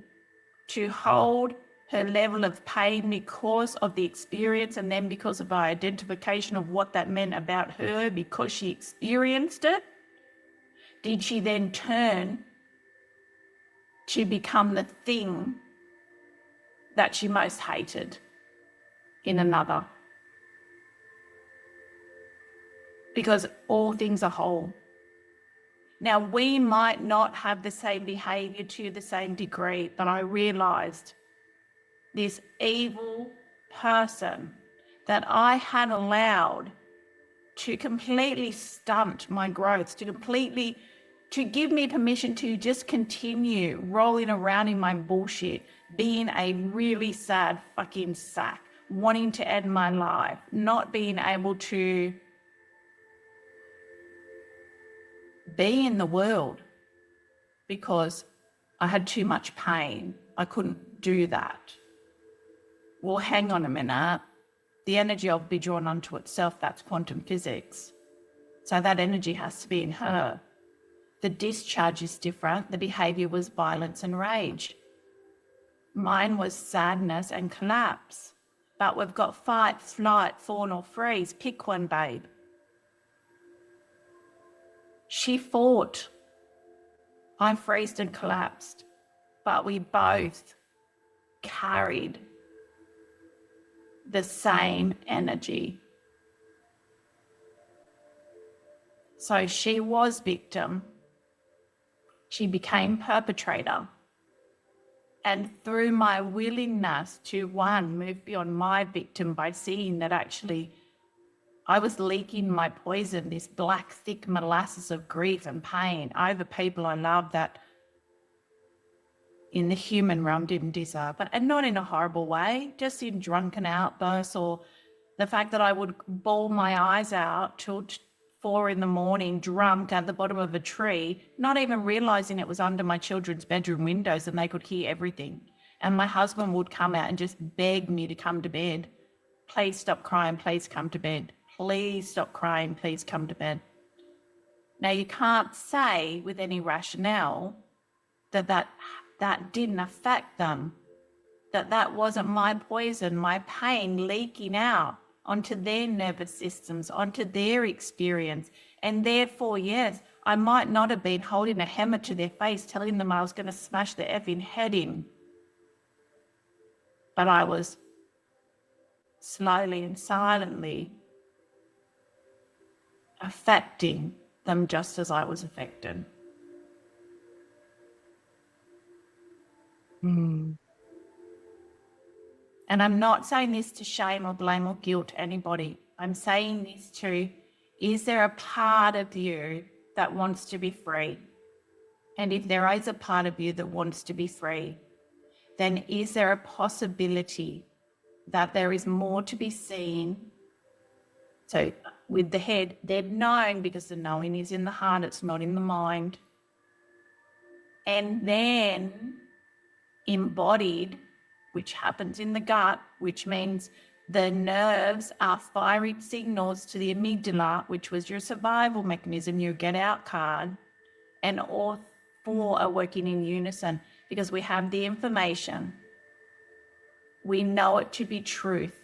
to hold her level of pain because of the experience, and then because of our identification of what that meant about her because she experienced it? Did she then turn to become the thing that she most hated in another? Because all things are whole. Now, we might not have the same behavior to the same degree, but I realized this evil person that I had allowed to completely stunt my growth, to give me permission to just continue rolling around in my bullshit, being a really sad fucking sack, wanting to end my life, not being able to be in the world because I had too much pain. I couldn't do that. Well, hang on a minute. The energy will be drawn onto itself. That's quantum physics. So that energy has to be in her. The discharge is different. The behavior was violence and rage. Mine was sadness and collapse. But we've got fight, flight, fawn or freeze. Pick one, babe. She fought. I freezed and collapsed. But we both carried the same energy. So she was victim. She became perpetrator. And through my willingness to, one, move beyond my victim by seeing that actually I was leaking my poison, this black, thick molasses of grief and pain over people I loved that in the human realm didn't deserve, and not in a horrible way, just in drunken outbursts, or the fact that I would bawl my eyes out till 4 a.m, drunk at the bottom of a tree, not even realizing it was under my children's bedroom windows and they could hear everything. And my husband would come out and just beg me to come to bed. Please stop crying, please come to bed. Please stop crying, please come to bed. Now, you can't say with any rationale that didn't affect them, that wasn't my poison, my pain leaking out onto their nervous systems, onto their experience. And therefore, yes, I might not have been holding a hammer to their face telling them I was going to smash their effing head in, but I was slowly and silently affecting them just as I was affected. And I'm not saying this to shame or blame or guilt anybody. I'm saying this to, is there a part of you that wants to be free? And if there is a part of you that wants to be free, then is there a possibility that there is more to be seen? So with the head, they're knowing, because the knowing is in the heart, it's not in the mind. And then embodied, which happens in the gut, which means the nerves are firing signals to the amygdala, which was your survival mechanism, your get out card, and all four are working in unison because we have the information. We know it to be truth.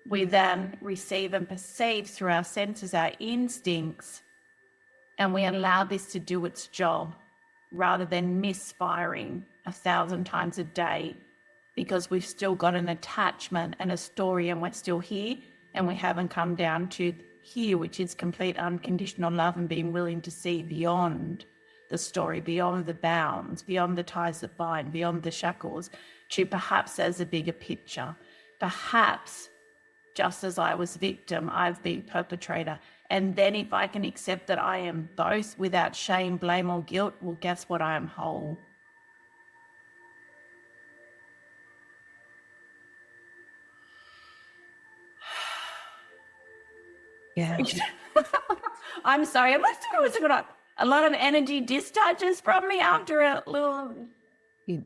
We then receive and perceive through our senses, our instincts, and we allow this to do its job rather than misfiring 1,000 times a day because we've still got an attachment and a story and we're still here and we haven't come down to here, which is complete unconditional love and being willing to see beyond the story, beyond the bounds, beyond the ties that bind, beyond the shackles, to perhaps as a bigger picture. Perhaps just as I was victim, I've been perpetrator. And then if I can accept that I am both without shame, blame or guilt, well, guess what? I am whole. Yeah. I'm sorry. I must have got a lot of energy discharges from me after a little.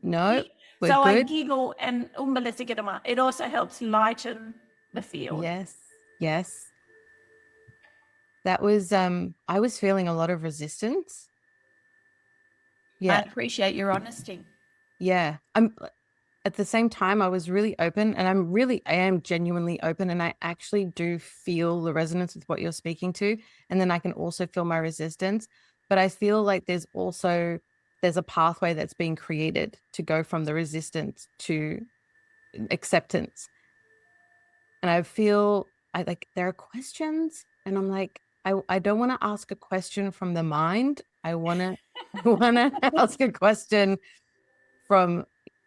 No, we're So I good. giggle and it also helps lighten the field. Yes. Yes. That was, I was feeling a lot of resistance. I Yeah. appreciate your honesty. Yeah. At the same time, I was really open, and I am genuinely open, and I actually do feel the resonance with what you're speaking to. And then I can also feel my resistance, but I feel like there's a pathway that's being created to go from the resistance to acceptance. And I feel there are questions, and I'm like, I don't want to ask a question from the mind. I want to ask a question from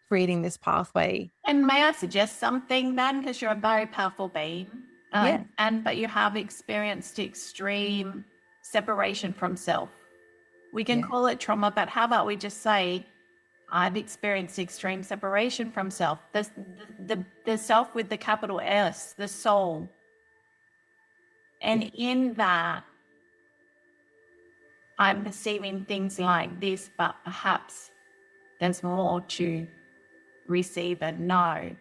creating this pathway. And may I suggest something then? Because you're a very powerful being. Yeah. But you have experienced extreme separation from self. We can Yeah. call it trauma, but how about we just say, I've experienced extreme separation from self. The self with the capital S, the soul. And in that, I'm perceiving things like this, but perhaps there's more to receive and know.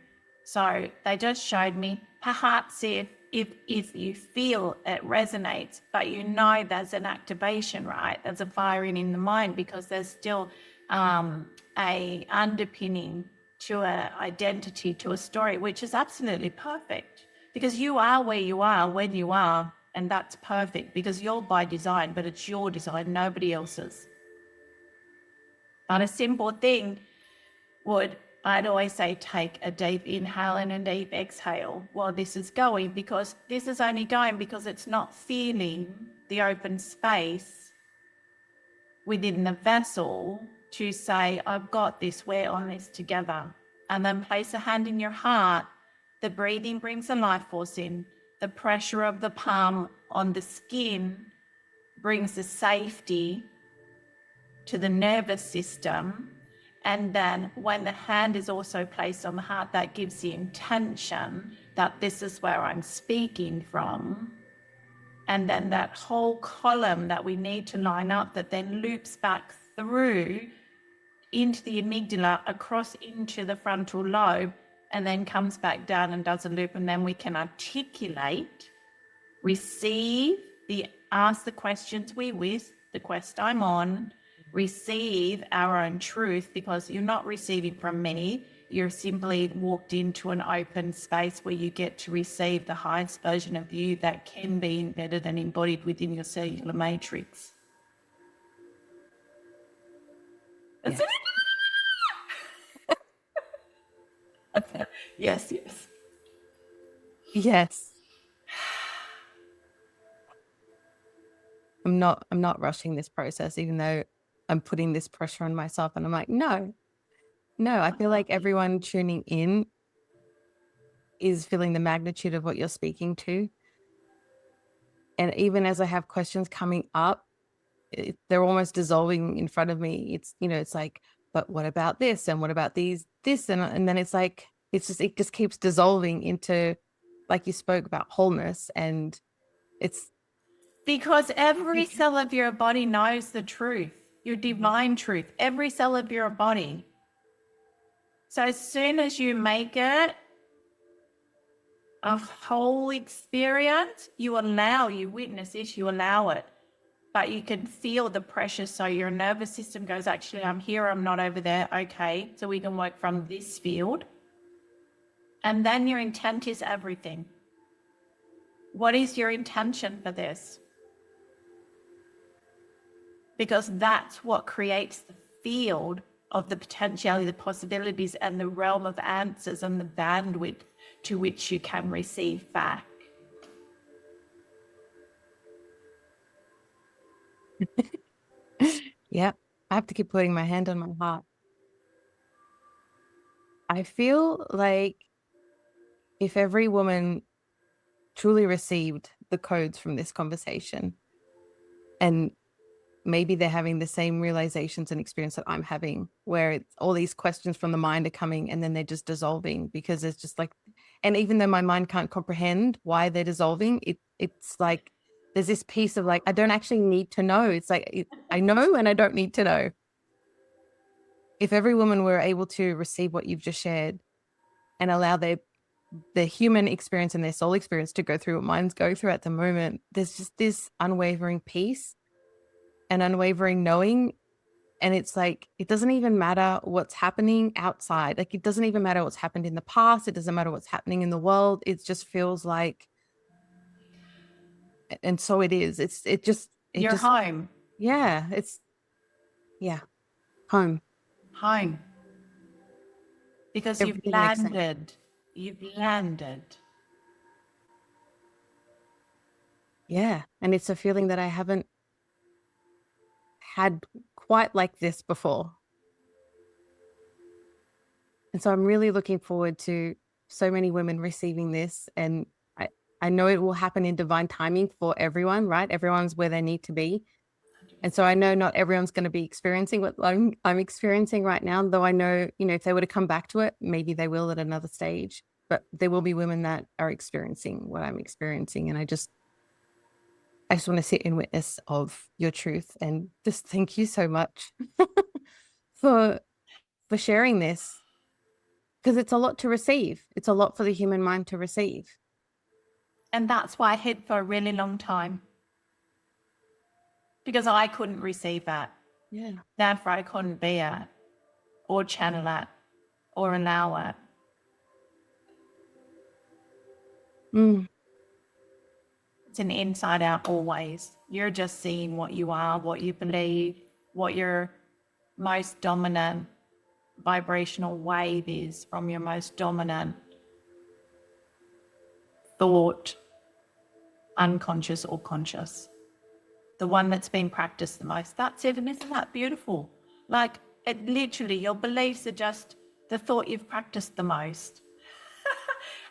So they just showed me, perhaps if you feel it resonates, but you know there's an activation, right? There's a firing in the mind because there's still a underpinning to an identity, to a story, which is absolutely perfect because you are where you are when you are, and that's perfect because you're by design, but it's your design, nobody else's. But a simple thing would, I'd always say, take a deep inhale and a deep exhale while this is going, because this is only going because it's not feeling the open space within the vessel to say, I've got this, we're on this together. And then place a hand in your heart. The breathing brings the life force in. The pressure of the palm on the skin brings the safety to the nervous system. And then when the hand is also placed on the heart, that gives the intention that this is where I'm speaking from. And then that whole column that we need to line up, that then loops back through into the amygdala, across into the frontal lobe, and then comes back down and does a loop. And then we can articulate, receive, ask the questions we wish, the quest I'm on, receive our own truth, because you're not receiving from me. You're simply walked into an open space where you get to receive the highest version of you that can be embedded and embodied within your cellular matrix. Yeah. Yes, yes. Yes. I'm not rushing this process, even though I'm putting this pressure on myself, and I'm like, no, I feel like everyone tuning in is feeling the magnitude of what you're speaking to. And even as I have questions coming up, they're almost dissolving in front of me. It's like, but what about this? And what about this? And then it's like, it just keeps dissolving into, like you spoke about, wholeness. And it's Because every cell of your body knows the truth, your divine truth, every cell of your body. So as soon as you make it a whole experience, you witness this, you allow it. But you can feel the pressure. So your nervous system goes, actually, I'm here, I'm not over there. Okay, so we can work from this field. And then your intent is everything. What is your intention for this? Because that's what creates the field of the potentiality, the possibilities, and the realm of answers and the bandwidth to which you can receive back. yeah, I have to keep putting my hand on my heart. I feel like if every woman truly received the codes from this conversation, and maybe they're having the same realizations and experience that I'm having, where it's all these questions from the mind are coming and then they're just dissolving, because it's just like, and even though my mind can't comprehend why they're dissolving, it's like there's this piece of like, I don't actually need to know. It's like, I know and I don't need to know. If every woman were able to receive what you've just shared and allow their human experience and their soul experience to go through what mine's going through at the moment, there's just this unwavering peace and unwavering knowing. And it's like, it doesn't even matter what's happening outside. Like, it doesn't even matter what's happened in the past. It doesn't matter what's happening in the world. It just feels like, and so it is. You're home. Yeah, home. Home. Because Everything makes sense. You've landed. Yeah. And it's a feeling that I haven't had quite like this before. And so I'm really looking forward to so many women receiving this. And I know it will happen in divine timing for everyone, right? Everyone's where they need to be. And so I know not everyone's going to be experiencing what I'm experiencing right now, though I know, if they were to come back to it, maybe they will at another stage. But there will be women that are experiencing what I'm experiencing. And I just want to sit in witness of your truth, and just thank you so much for sharing this, because it's a lot to receive. It's a lot for the human mind to receive. And that's why I hid for a really long time. Because I couldn't receive that. Yeah. Therefore, I couldn't be it, or channel it, or allow it. It's an inside out always. You're just seeing what you are, what you believe, what your most dominant vibrational wave is from your most dominant thought, unconscious or conscious. The one that's been practiced the most. That's it. And isn't that beautiful? Like, it literally, your beliefs are just the thought you've practiced the most.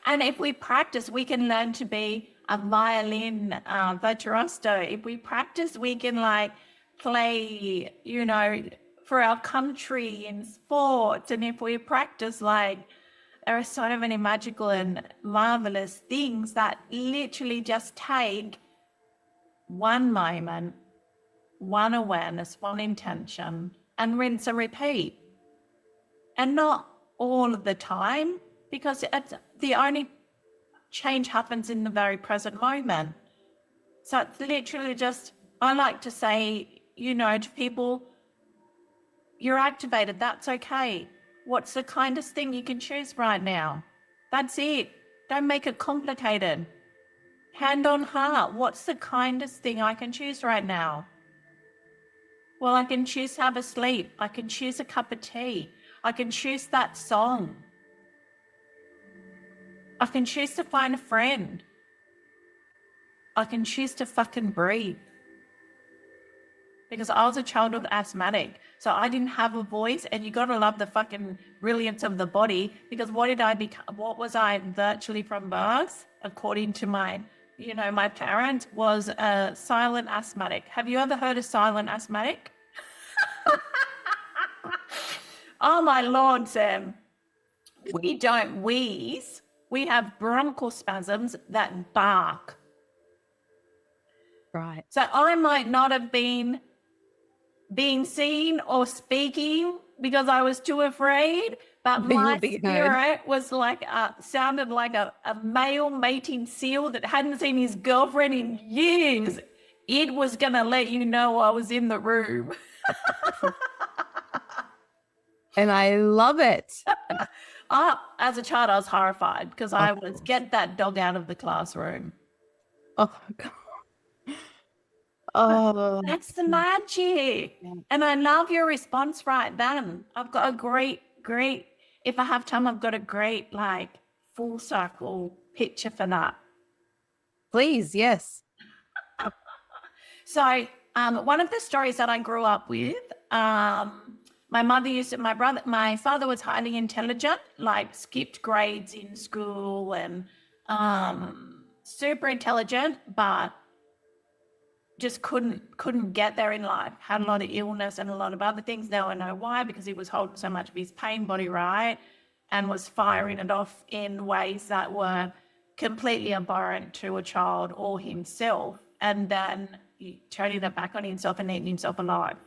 And if we practice, we can learn to be a violin virtuoso. If we practice, we can play, for our country in sports. And if we practice, there are so many magical and marvelous things that literally just take one moment, one awareness, one intention, and rinse and repeat. And not all of the time, because the only change happens in the very present moment. So it's literally just, I like to say, to people, you're activated, that's okay. What's the kindest thing you can choose right now? That's it. Don't make it complicated. Hand on heart, what's the kindest thing I can choose right now? Well, I can choose to have a sleep. I can choose a cup of tea. I can choose that song. I can choose to find a friend. I can choose to fucking breathe. Because I was a childhood asthmatic, so I didn't have a voice, and you gotta love the fucking brilliance of the body, because what did I become? What was I virtually from birth, according to my parents, was a silent asthmatic. Have you ever heard of silent asthmatic? Oh my Lord, Sam. We don't wheeze. We have bronchospasms that bark. Right. So I might not have been seen or speaking because I was too afraid, but my spirit was sounded like a male mating seal that hadn't seen his girlfriend in years. It was going to let you know I was in the room. And I love it. As a child, I was horrified because I was, get that dog out of the classroom. Oh, God. Oh, that's the magic. And I love your response right then. I've got a great, if I have time, I've got a great, full circle picture for that. Please, yes. So, one of the stories that I grew up with, my father was highly intelligent, skipped grades in school and super intelligent, but just couldn't get there in life. Had a lot of illness and a lot of other things. Now I know why, because he was holding so much of his pain body, right? And was firing it off in ways that were completely abhorrent to a child or himself. and then turning it back on himself and eating himself alive.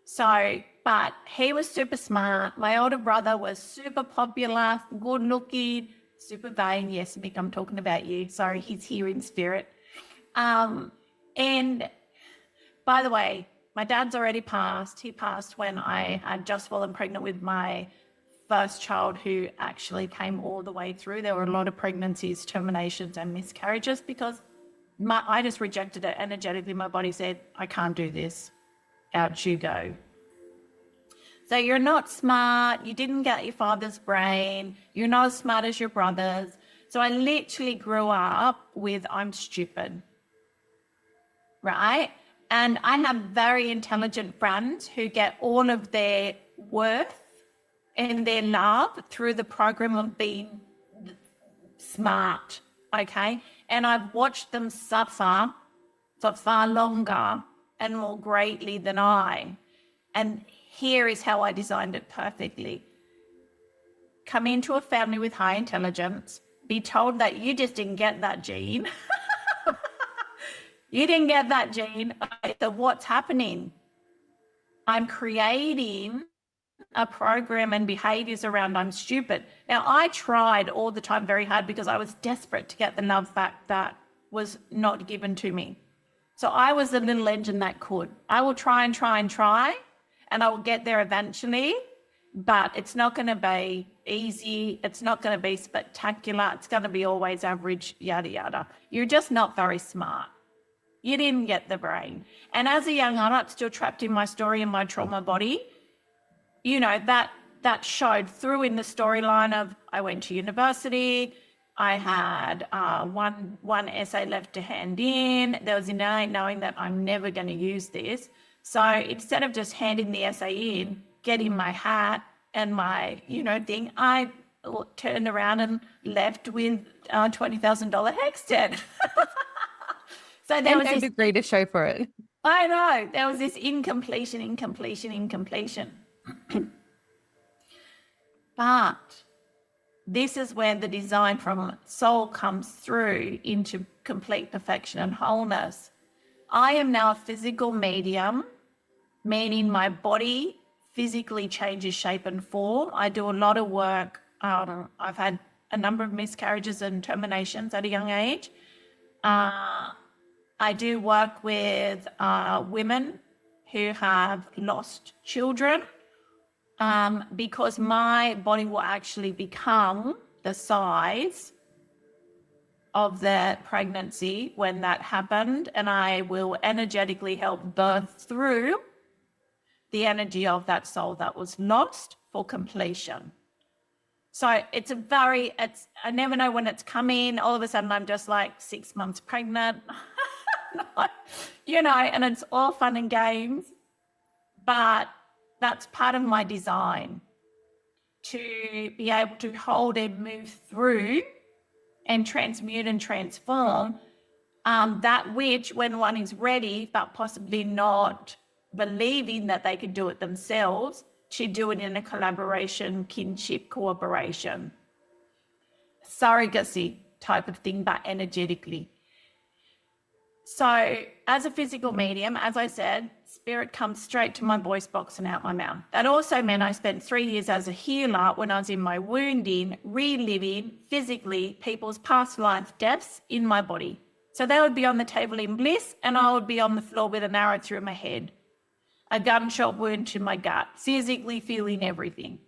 So, but he was super smart. My older brother was super popular, good looking, super vain. Yes, Mick, I'm talking about you. Sorry, he's here in spirit. And by the way, my dad's already passed. He passed when I had just fallen pregnant with my first child, who actually came all the way through. There were a lot of pregnancies, terminations, and miscarriages because I just rejected it energetically. My body said, I can't do this. Out you go. So you're not smart. You didn't get your father's brain. You're not as smart as your brothers. So I literally grew up with I'm stupid, right? And I have very intelligent friends who get all of their worth and their love through the program of being smart, okay? And I've watched them suffer for far longer and more greatly than I. And here is how I designed it perfectly. Come into a family with high intelligence, be told that you just didn't get that gene. You didn't get that gene. Okay, so what's happening? I'm creating a program and behaviors around I'm stupid. Now, I tried all the time very hard because I was desperate to get the love back that was not given to me. So I was the little engine that could. I will try and try and try, and I will get there eventually, but it's not going to be easy. It's not going to be spectacular. It's going to be always average, yada, yada. You're just not very smart. You didn't get the brain. And as a young adult, still trapped in my story and my trauma body, you know, that showed through in the storyline of I went to university, I had one essay left to hand in. There was innate knowing that I'm never going to use this. So instead of just handing the essay in, getting my hat and my, thing, I turned around and left with $20,000 hex debt. So there was no degree to show for it. I know, there was this incompletion. But this is where the design from soul comes through into complete perfection and wholeness. I am now a physical medium, meaning my body physically changes shape and form. I do a lot of work. I've had a number of miscarriages and terminations at a young age. I do work with women who have lost children because my body will actually become the size of the pregnancy when that happened, and I will energetically help birth through the energy of that soul that was lost for completion. So I never know when it's coming. All of a sudden I'm just like 6 months pregnant. And it's all fun and games, but that's part of my design, to be able to hold and move through and transmute and transform that which, when one is ready, but possibly not believing that they could do it themselves, to do it in a collaboration, kinship, cooperation, surrogacy type of thing, but energetically. So as a physical medium, as I said, spirit comes straight to my voice box and out my mouth. That also meant I spent 3 years as a healer when I was in my wounding, reliving physically people's past life deaths in my body. So they would be on the table in bliss and I would be on the floor with an arrow through my head, a gunshot wound to my gut, physically feeling everything.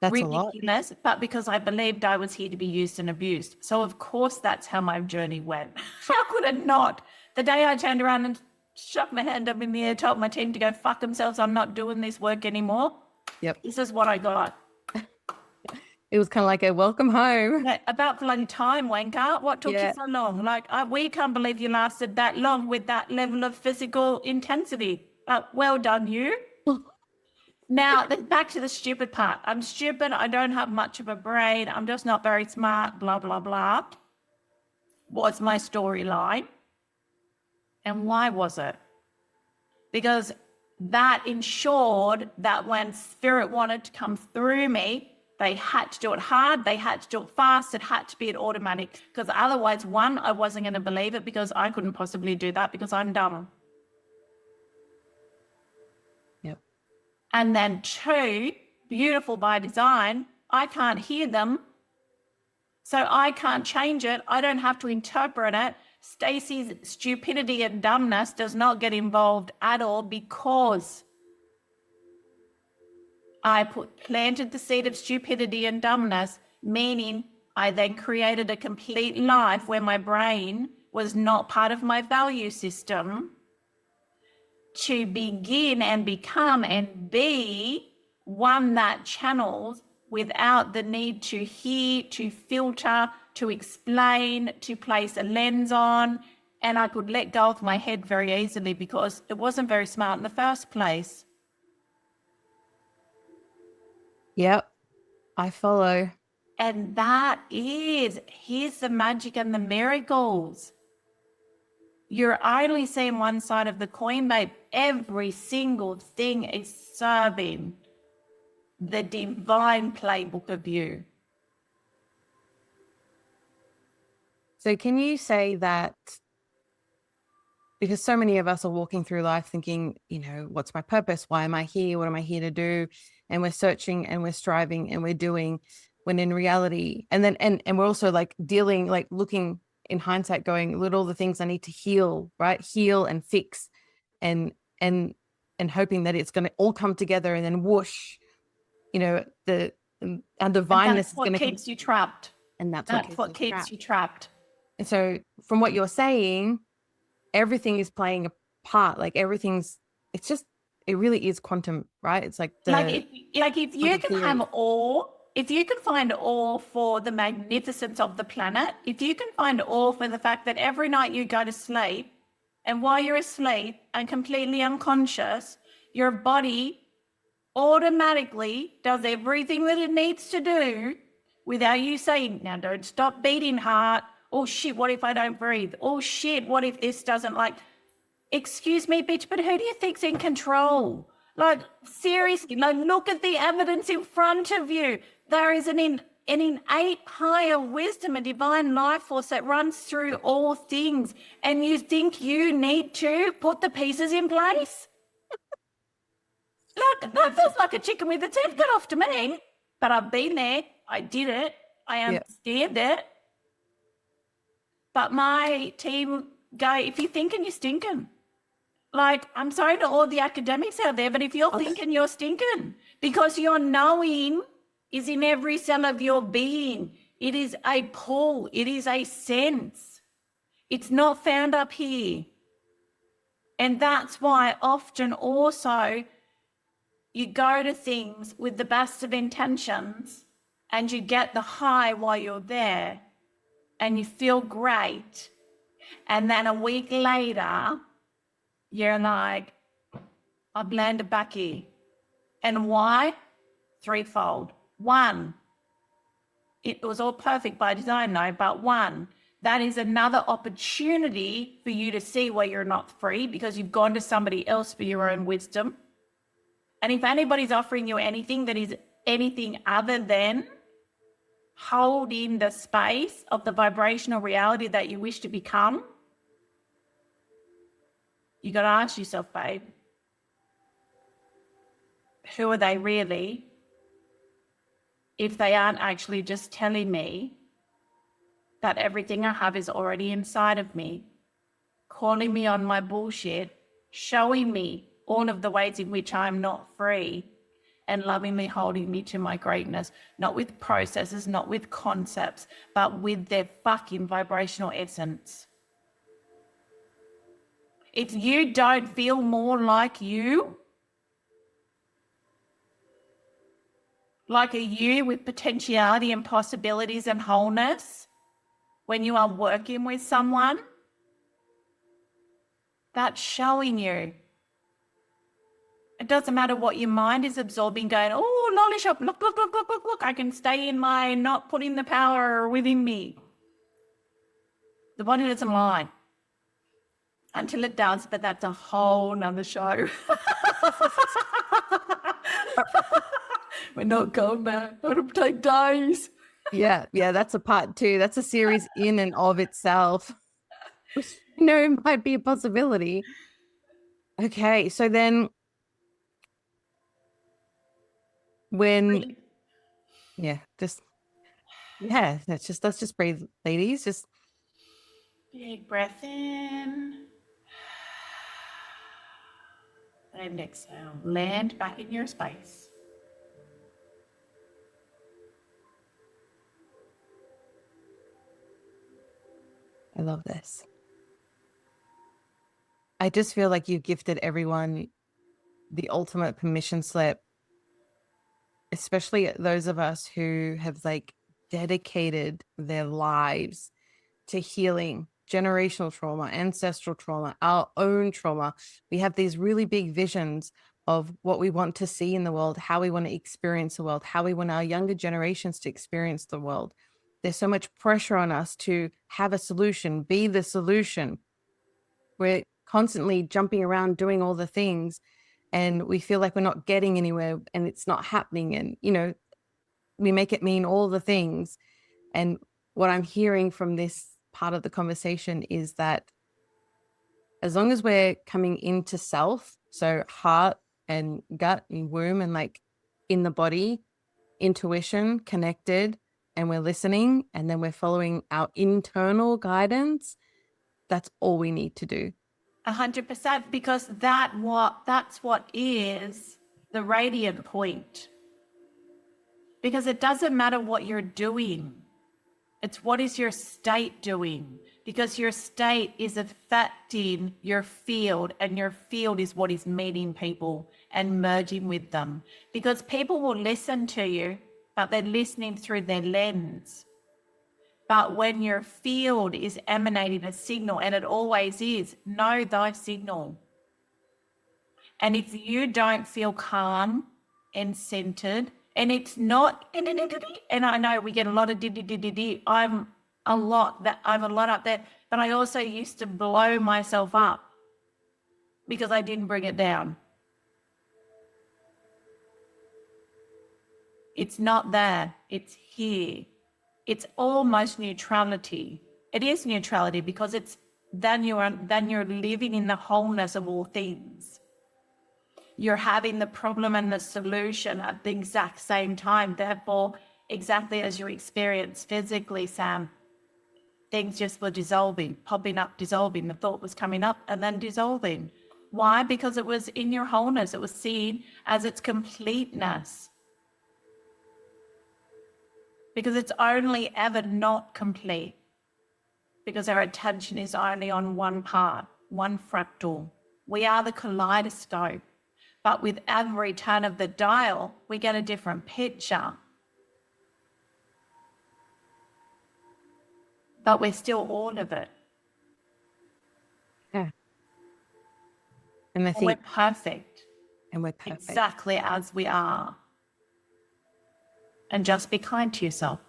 That's ridiculous, a lot. but because I believed I was here to be used and abused. So of course that's how my journey went. How could it not? The day I turned around and shoved my hand up in the air, told my team to go fuck themselves, I'm not doing this work anymore. Yep. This is what I got. It was kind of like a welcome home. About bloody time, wanker. What took you so long? We can't believe you lasted that long with that level of physical intensity. Well done, you. Now, back to the stupid part. I'm stupid. I don't have much of a brain. I'm just not very smart, blah, blah, blah. Was my storyline. And why was it? Because that ensured that when spirit wanted to come through me, They had to do it hard. They had to do it fast. It had to be an automatic, because otherwise, one, I wasn't going to believe it because I couldn't possibly do that because I'm dumb. Yep. And then two, beautiful by design, I can't hear them. So I can't change it. I don't have to interpret it. Stacey's stupidity and dumbness does not get involved at all because I planted the seed of stupidity and dumbness, meaning I then created a complete life where my brain was not part of my value system to begin and become and be one that channels without the need to hear, to filter, to explain, to place a lens on. And I could let go of my head very easily because it wasn't very smart in the first place. Yep. I follow. And here's the magic and the miracles. You're only seeing one side of the coin, babe. Every single thing is serving the divine playbook of you. So can you say that, because so many of us are walking through life thinking, what's my purpose? Why am I here? What am I here to do? And we're searching and we're striving and we're doing, when in reality, and we're also like dealing, like looking in hindsight, going, look at all the things I need to heal, right? Heal and fix and hoping that it's going to all come together and then whoosh, our divineness is going to keeps you trapped. And that's what keeps you trapped. And so from what you're saying, everything is playing a part. Like it really is quantum, right? It's like if you can have awe, if you can find awe for the magnificence of the planet, if you can find awe for the fact that every night you go to sleep, and while you're asleep and completely unconscious, your body automatically does everything that it needs to do without you saying, now don't stop beating, heart. Oh shit, what if I don't breathe? Oh shit, what if this doesn't excuse me, bitch, but who do you think's in control? Seriously, look at the evidence in front of you. There is an innate higher wisdom, a divine life force that runs through all things. And you think you need to put the pieces in place? That feels like a chicken with its head cut off to me. But I've been there. I did it. I understand it. But my team go, if you're thinking, you're stinking. I'm sorry to all the academics out there, but if you're thinking, you're stinking. Because your knowing is in every cell of your being. It is a pull. It is a sense. It's not found up here. And that's why often also you go to things with the best of intentions and you get the high while you're there and you feel great. And then a week later, you're like, I've landed back here. And why? Threefold. One, it was all perfect by design, though, but one, that is another opportunity for you to see where you're not free because you've gone to somebody else for your own wisdom. And if anybody's offering you anything that is anything other than holding the space of the vibrational reality that you wish to become, you got to ask yourself, babe, who are they really if they aren't actually just telling me that everything I have is already inside of me, calling me on my bullshit, showing me all of the ways in which I'm not free, and lovingly holding me to my greatness, not with processes, not with concepts, but with their fucking vibrational essence. If you don't feel more like you, like a you with potentiality and possibilities and wholeness, when you are working with someone, that's showing you. It doesn't matter what your mind is absorbing, going, oh, lolly shop, look, I can stay in my not putting the power within me. The body doesn't lie. Until it does, but that's a whole nother show. We're not going there. It'll take days. Yeah, that's a part 2. That's a series in and of itself. It might be a possibility. Okay, so then when let's just breathe, ladies. Just big breath in and exhale. Land back in your space. I love this. I just feel like you've gifted everyone the ultimate permission slip, especially those of us who have like dedicated their lives to healing generational trauma, ancestral trauma, our own trauma. We have these really big visions of what we want to see in the world, how we want to experience the world, how we want our younger generations to experience the world. There's so much pressure on us to have a solution, be the solution. We're constantly jumping around doing all the things, and we feel like we're not getting anywhere and it's not happening. And, we make it mean all the things. And what I'm hearing from this part of the conversation is that as long as we're coming into self, so heart and gut and womb and like in the body, intuition, connected, and we're listening, and then we're following our internal guidance, that's all we need to do. 100%, because that's what is the radiant point. Because it doesn't matter what you're doing. It's what is your state doing? Because your state is affecting your field, and your field is what is meeting people and merging with them. Because people will listen to you, but they're listening through their lens. But when your field is emanating a signal, and it always is, know thy signal. And if you don't feel calm and centered, and it's not, and I know we get a lot of I'm a lot up there, but I also used to blow myself up because I didn't bring it down. It's not there, it's here. It's almost neutrality. It is neutrality because it's then you're living in the wholeness of all things. You're having the problem and the solution at the exact same time. Therefore, exactly as you experience physically, Sam, things just were dissolving, popping up, dissolving. The thought was coming up and then dissolving. Why? Because it was in your wholeness. It was seen as its completeness. Because it's only ever not complete. Because our attention is only on one part, one fractal. We are the kaleidoscope. But with every turn of the dial, we get a different picture. But we're still all of it. Yeah. And I think we're perfect. And we're perfect. Exactly as we are. And just be kind to yourself.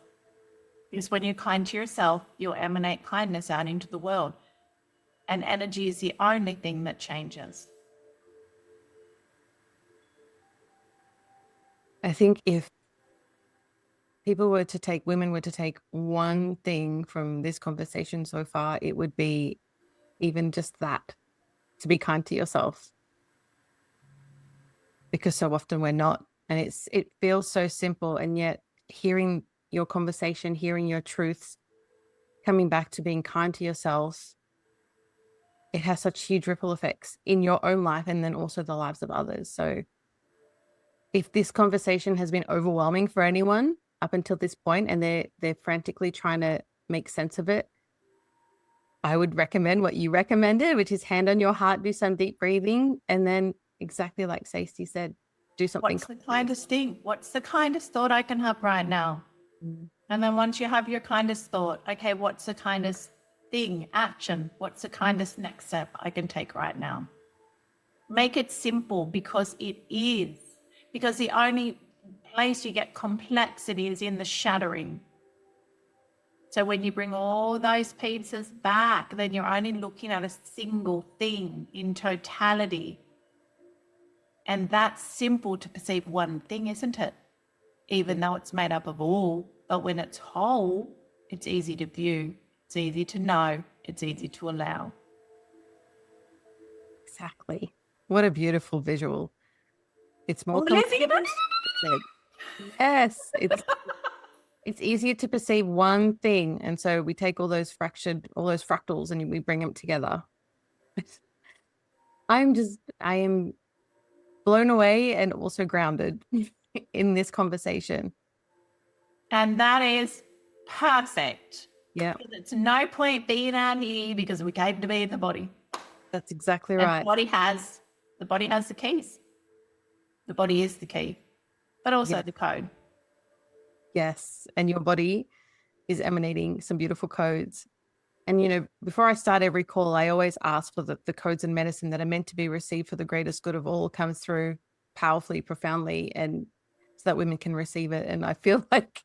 Because when you're kind to yourself, you'll emanate kindness out into the world. And energy is the only thing that changes. I think if women were to take one thing from this conversation so far, it would be even just that, to be kind to yourself. Because so often we're not. And it feels so simple. And yet hearing your conversation, hearing your truths, coming back to being kind to yourself, it has such huge ripple effects in your own life and then also the lives of others. So if this conversation has been overwhelming for anyone up until this point and they're frantically trying to make sense of it, I would recommend what you recommended, which is hand on your heart, do some deep breathing, and then exactly like Stacey said, do something. What's the kindest thing? What's the kindest thought I can have right now? And then once you have your kindest thought, okay, what's the kindest thing, action? What's the kindest next step I can take right now? Make it simple, because it is. Because the only place you get complexity is in the shattering. So when you bring all those pieces back, then you're only looking at a single thing in totality. And that's simple to perceive one thing, isn't it? even though it's made up of all. But when it's whole, it's easy to view, it's easy to know, it's easy to allow. Exactly. What a beautiful visual. It's more Lizzie, yes, it's easier to perceive one thing. And so we take all those fractals and we bring them together. I am blown away and also grounded in this conversation. And that is perfect. Yeah, Because it's no point being out here because we came to be in the body. that's exactly And right. the body has the keys. The body is the key, but also the code. Yes. And your body is emanating some beautiful codes. And, you know, before I start every call, I always ask for the codes in medicine that are meant to be received for the greatest good of all comes through powerfully, profoundly, and so that women can receive it. And I feel like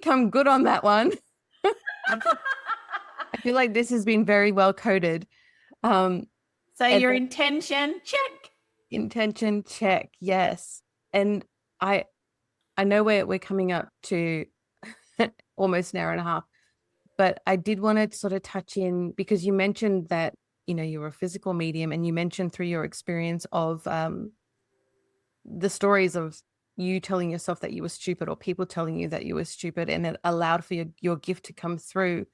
I'm good on that one. I feel like this has been very well coded. So your intention, check. Intention, check. Yes. And I know we're coming up to almost an hour and a half, but I did want to sort of touch in because you mentioned that, you know, you're a physical medium, and you mentioned through your experience of the stories of you telling yourself that you were stupid or people telling you that you were stupid, and it allowed for your gift to come through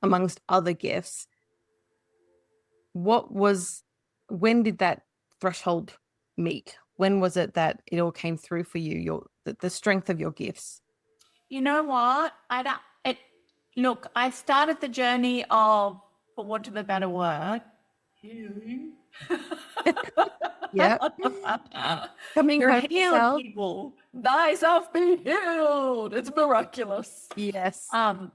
amongst other gifts. When did that threshold meet? When was it that it all came through for you, the strength of your gifts? You know what? Look, I started the journey of, for want of a better word, healing. Yeah. Coming You're home healed, yourself. people. Thyself be healed. It's miraculous. Yes.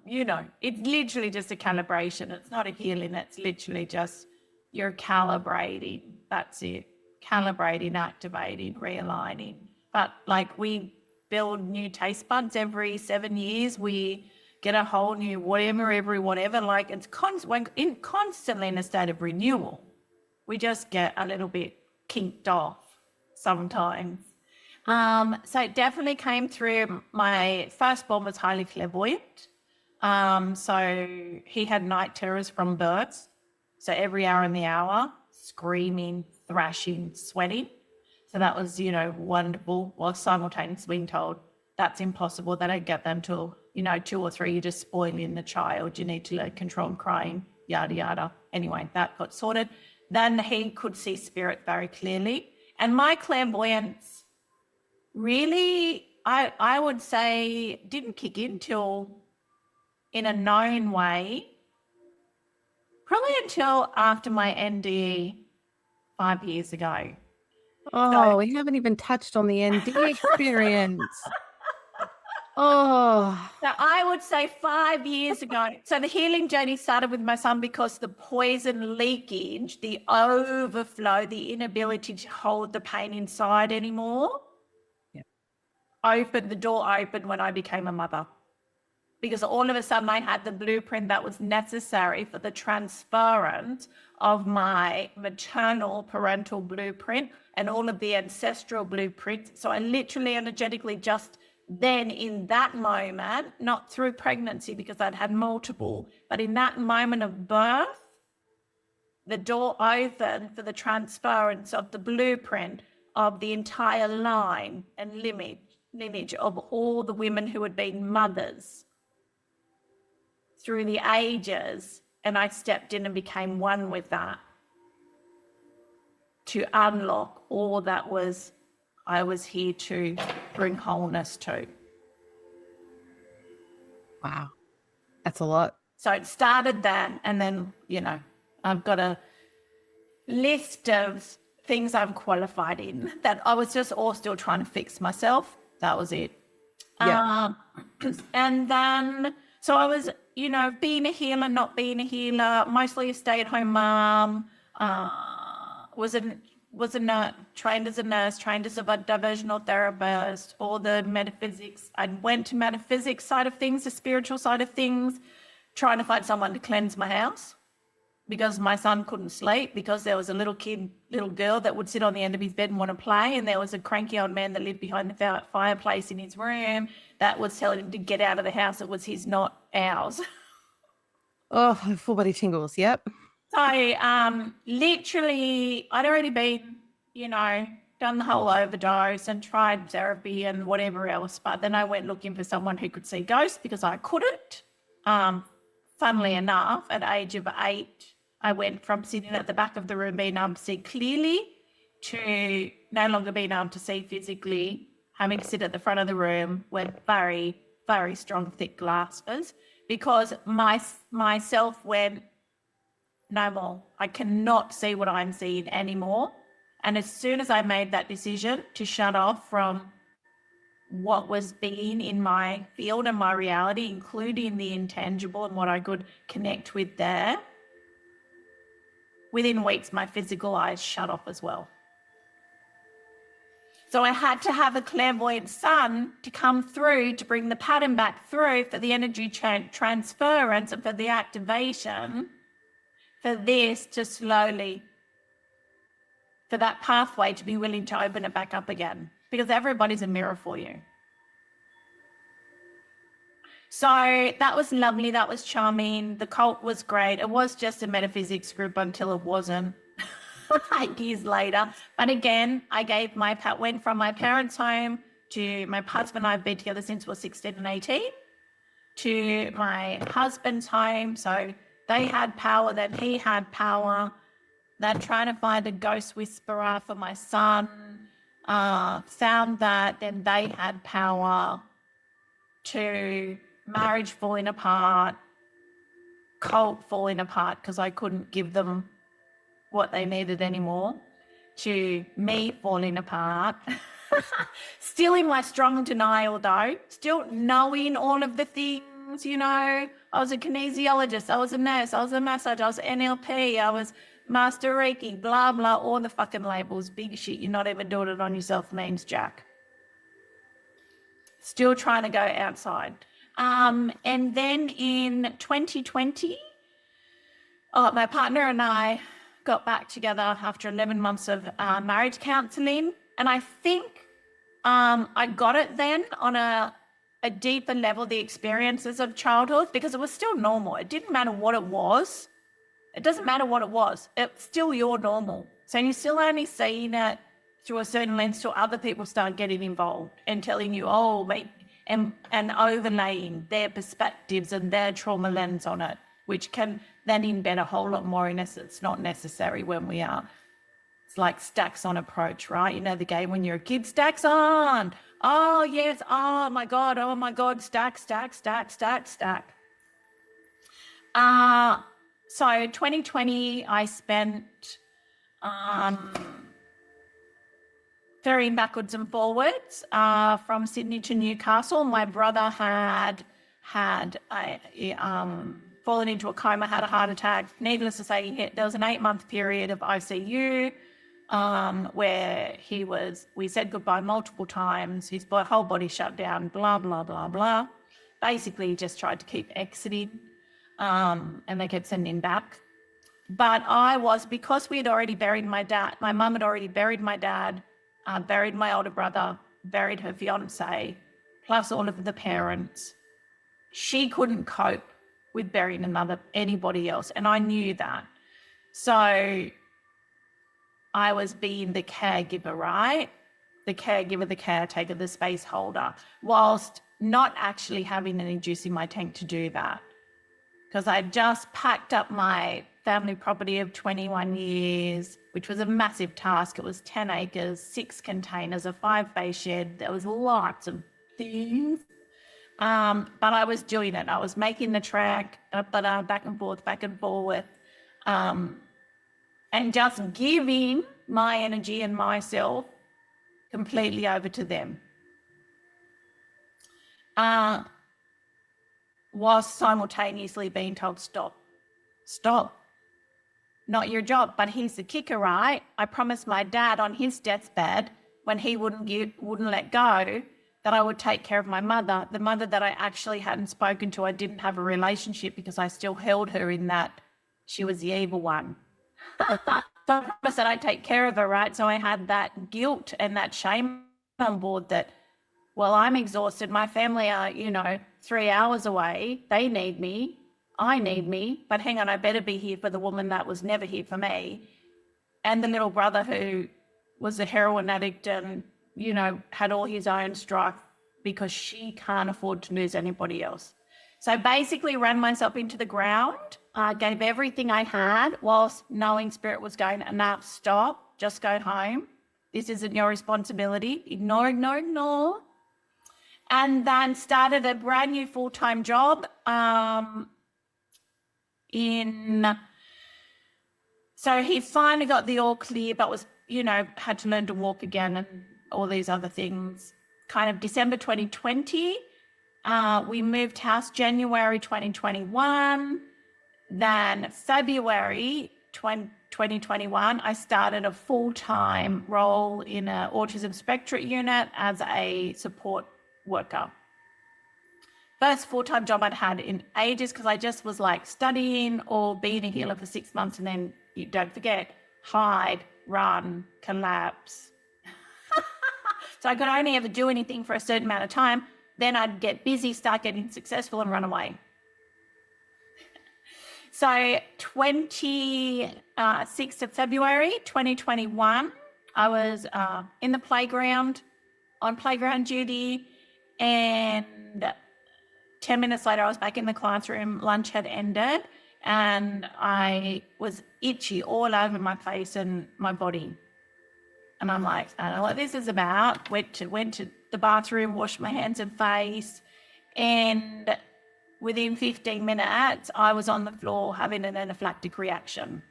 You know, it's literally just a calibration. It's not a healing. It's literally just you're calibrating. That's it. Calibrating, activating, realigning. But like we build new taste buds every 7 years. We get a whole new whatever. Like it's constantly in a state of renewal. We just get a little bit kinked off sometimes. So it definitely came through. My firstborn was highly clairvoyant. So he had night terrors from birth. So every hour in the hour, screaming, thrashing, sweating. So that was, you know, wonderful. While simultaneously being told that's impossible. They don't get them till, you know, 2 or 3. You're just spoiling the child. You need to learn control crying, yada, yada. Anyway, that got sorted. Then he could see spirit very clearly. And my clairvoyance really, I would say, didn't kick in till, in a known way, probably until after my NDE 5 years ago. Oh, we haven't even touched on the ND experience. Oh. So I would say 5 years ago. So the healing journey started with my son because the poison leakage, the overflow, the inability to hold the pain inside anymore, the door opened when I became a mother. Because all of a sudden I had the blueprint that was necessary for the transference of my maternal parental blueprint and all of the ancestral blueprints. So I literally energetically just then in that moment, not through pregnancy because I'd had multiple, but in that moment of birth, the door opened for the transference of the blueprint of the entire line and lineage of all the women who had been mothers through the ages, and I stepped in and became one with that to unlock all that I was here to bring wholeness to. Wow. That's a lot. So it started then, and then, you know, I've got a list of things I'm qualified in that I was just all still trying to fix myself. That was it. Yeah. And then, so I was, you know, being a healer, not being a healer, mostly a stay-at-home mom, was a nurse, trained as a nurse, trained as a diversional therapist, all the metaphysics. I went to metaphysics side of things, the spiritual side of things, trying to find someone to cleanse my house. because my son couldn't sleep, because there was a little girl that would sit on the end of his bed and want to play, and there was a cranky old man that lived behind the fireplace in his room that was telling him to get out of the house. It was his, not ours. Oh, full body tingles. Yep. So literally, I'd already been, done the whole overdose and tried therapy and whatever else. But then I went looking for someone who could see ghosts because I couldn't. Funnily enough, at age of 8, I went from sitting at the back of the room being able to see clearly to no longer being able to see physically, having to sit at the front of the room with very, very strong, thick glasses because myself went, no more. I cannot see what I'm seeing anymore. And as soon as I made that decision to shut off from what was being in my field and my reality, including the intangible and what I could connect with there, within weeks, my physical eyes shut off as well. So I had to have a clairvoyant son to come through to bring the pattern back through for the energy transference and for the activation, for this to slowly, for that pathway to be willing to open it back up again, because everybody's a mirror for you. So that was lovely. That was charming. The cult was great. It was just a metaphysics group until it wasn't 8 years later. But again, I went from my parents' home to my husband and I have been together since we're 16 and 18 to my husband's home. So they had power, then he had power. They're trying to find a ghost whisperer for my son. Found that, then they had power, to marriage falling apart, cult falling apart because I couldn't give them what they needed anymore, to me falling apart. Still in my strong denial though, still knowing all of the things, I was a kinesiologist, I was a nurse, I was a massage, I was NLP, I was Master Reiki, blah, blah, all the fucking labels, big shit. You're not even doing it on yourself means jack. Still trying to go outside. And then in 2020, my partner and I got back together after 11 months of marriage counselling. And I think I got it then on a deeper level, the experiences of childhood, because it was still normal. It didn't matter what it was. It doesn't matter what it was. It's still your normal. So you're still only seeing it through a certain lens till other people start getting involved and telling you, and overlaying their perspectives and their trauma lens on it, which can then embed a whole lot more in us. It's not necessary when we are. It's like stacks on approach, right? You know the game when you're a kid, stacks on. Oh, yes. Oh, my God. Stack, stack, stack, stack, stack. So 2020, I spent ferrying backwards and forwards from Sydney to Newcastle. My brother had fallen into a coma, had a heart attack. Needless to say, there was an 8-month period of ICU where we said goodbye multiple times. His whole body shut down, blah, blah, blah, blah. Basically, he just tried to keep exiting. And they kept sending him back. But because we had already buried my dad, my mum had already buried my dad, buried my older brother, buried her fiance, plus all of the parents. She couldn't cope with burying anybody else, and I knew that. So I was being the caregiver, right? The caregiver, the caretaker, the space holder, whilst not actually having any juice in my tank to do that. Because I just packed up my family property of 21 years, which was a massive task. It was 10 acres, 6 containers, a 5-bay shed. There was lots of things. But I was doing it. I was making the trek, back and forth, and just giving my energy and myself completely over to them. Was simultaneously being told, stop, not your job. But here's the kicker, right? I promised my dad on his deathbed, when he wouldn't let go, that I would take care of my mother, the mother that I actually hadn't spoken to. I didn't have a relationship because I still held her in that She was the evil one. So I promised that I'd take care of her, right? So I had that guilt and that shame on board that, well, I'm exhausted. My family are, 3 hours away. They need me. I need me. But hang on, I better be here for the woman that was never here for me. And the little brother who was a heroin addict and, had all his own strife because she can't afford to lose anybody else. So basically ran myself into the ground, gave everything I had whilst knowing Spirit was going, enough, stop, just go home. This isn't your responsibility. Ignore, ignore, ignore. And then started a brand new full-time job so he finally got the all clear, but was, had to learn to walk again and all these other things. Kind of December 2020, we moved house January 2021. Then February 2021, I started a full-time role in an autism spectrum unit as a support worker. First full-time job I'd had in ages because I just was like studying or being a healer for 6 months, and then you don't forget, hide, run, collapse. So I could only ever do anything for a certain amount of time. Then I'd get busy, start getting successful and run away. So 26th of February, 2021, I was in the playground, on playground duty, and 10 minutes later, I was back in the classroom, lunch had ended, and I was itchy all over my face and my body. And I'm like, I don't know what this is about. Went to the bathroom, washed my hands and face, and within 15 minutes, I was on the floor having an anaphylactic reaction.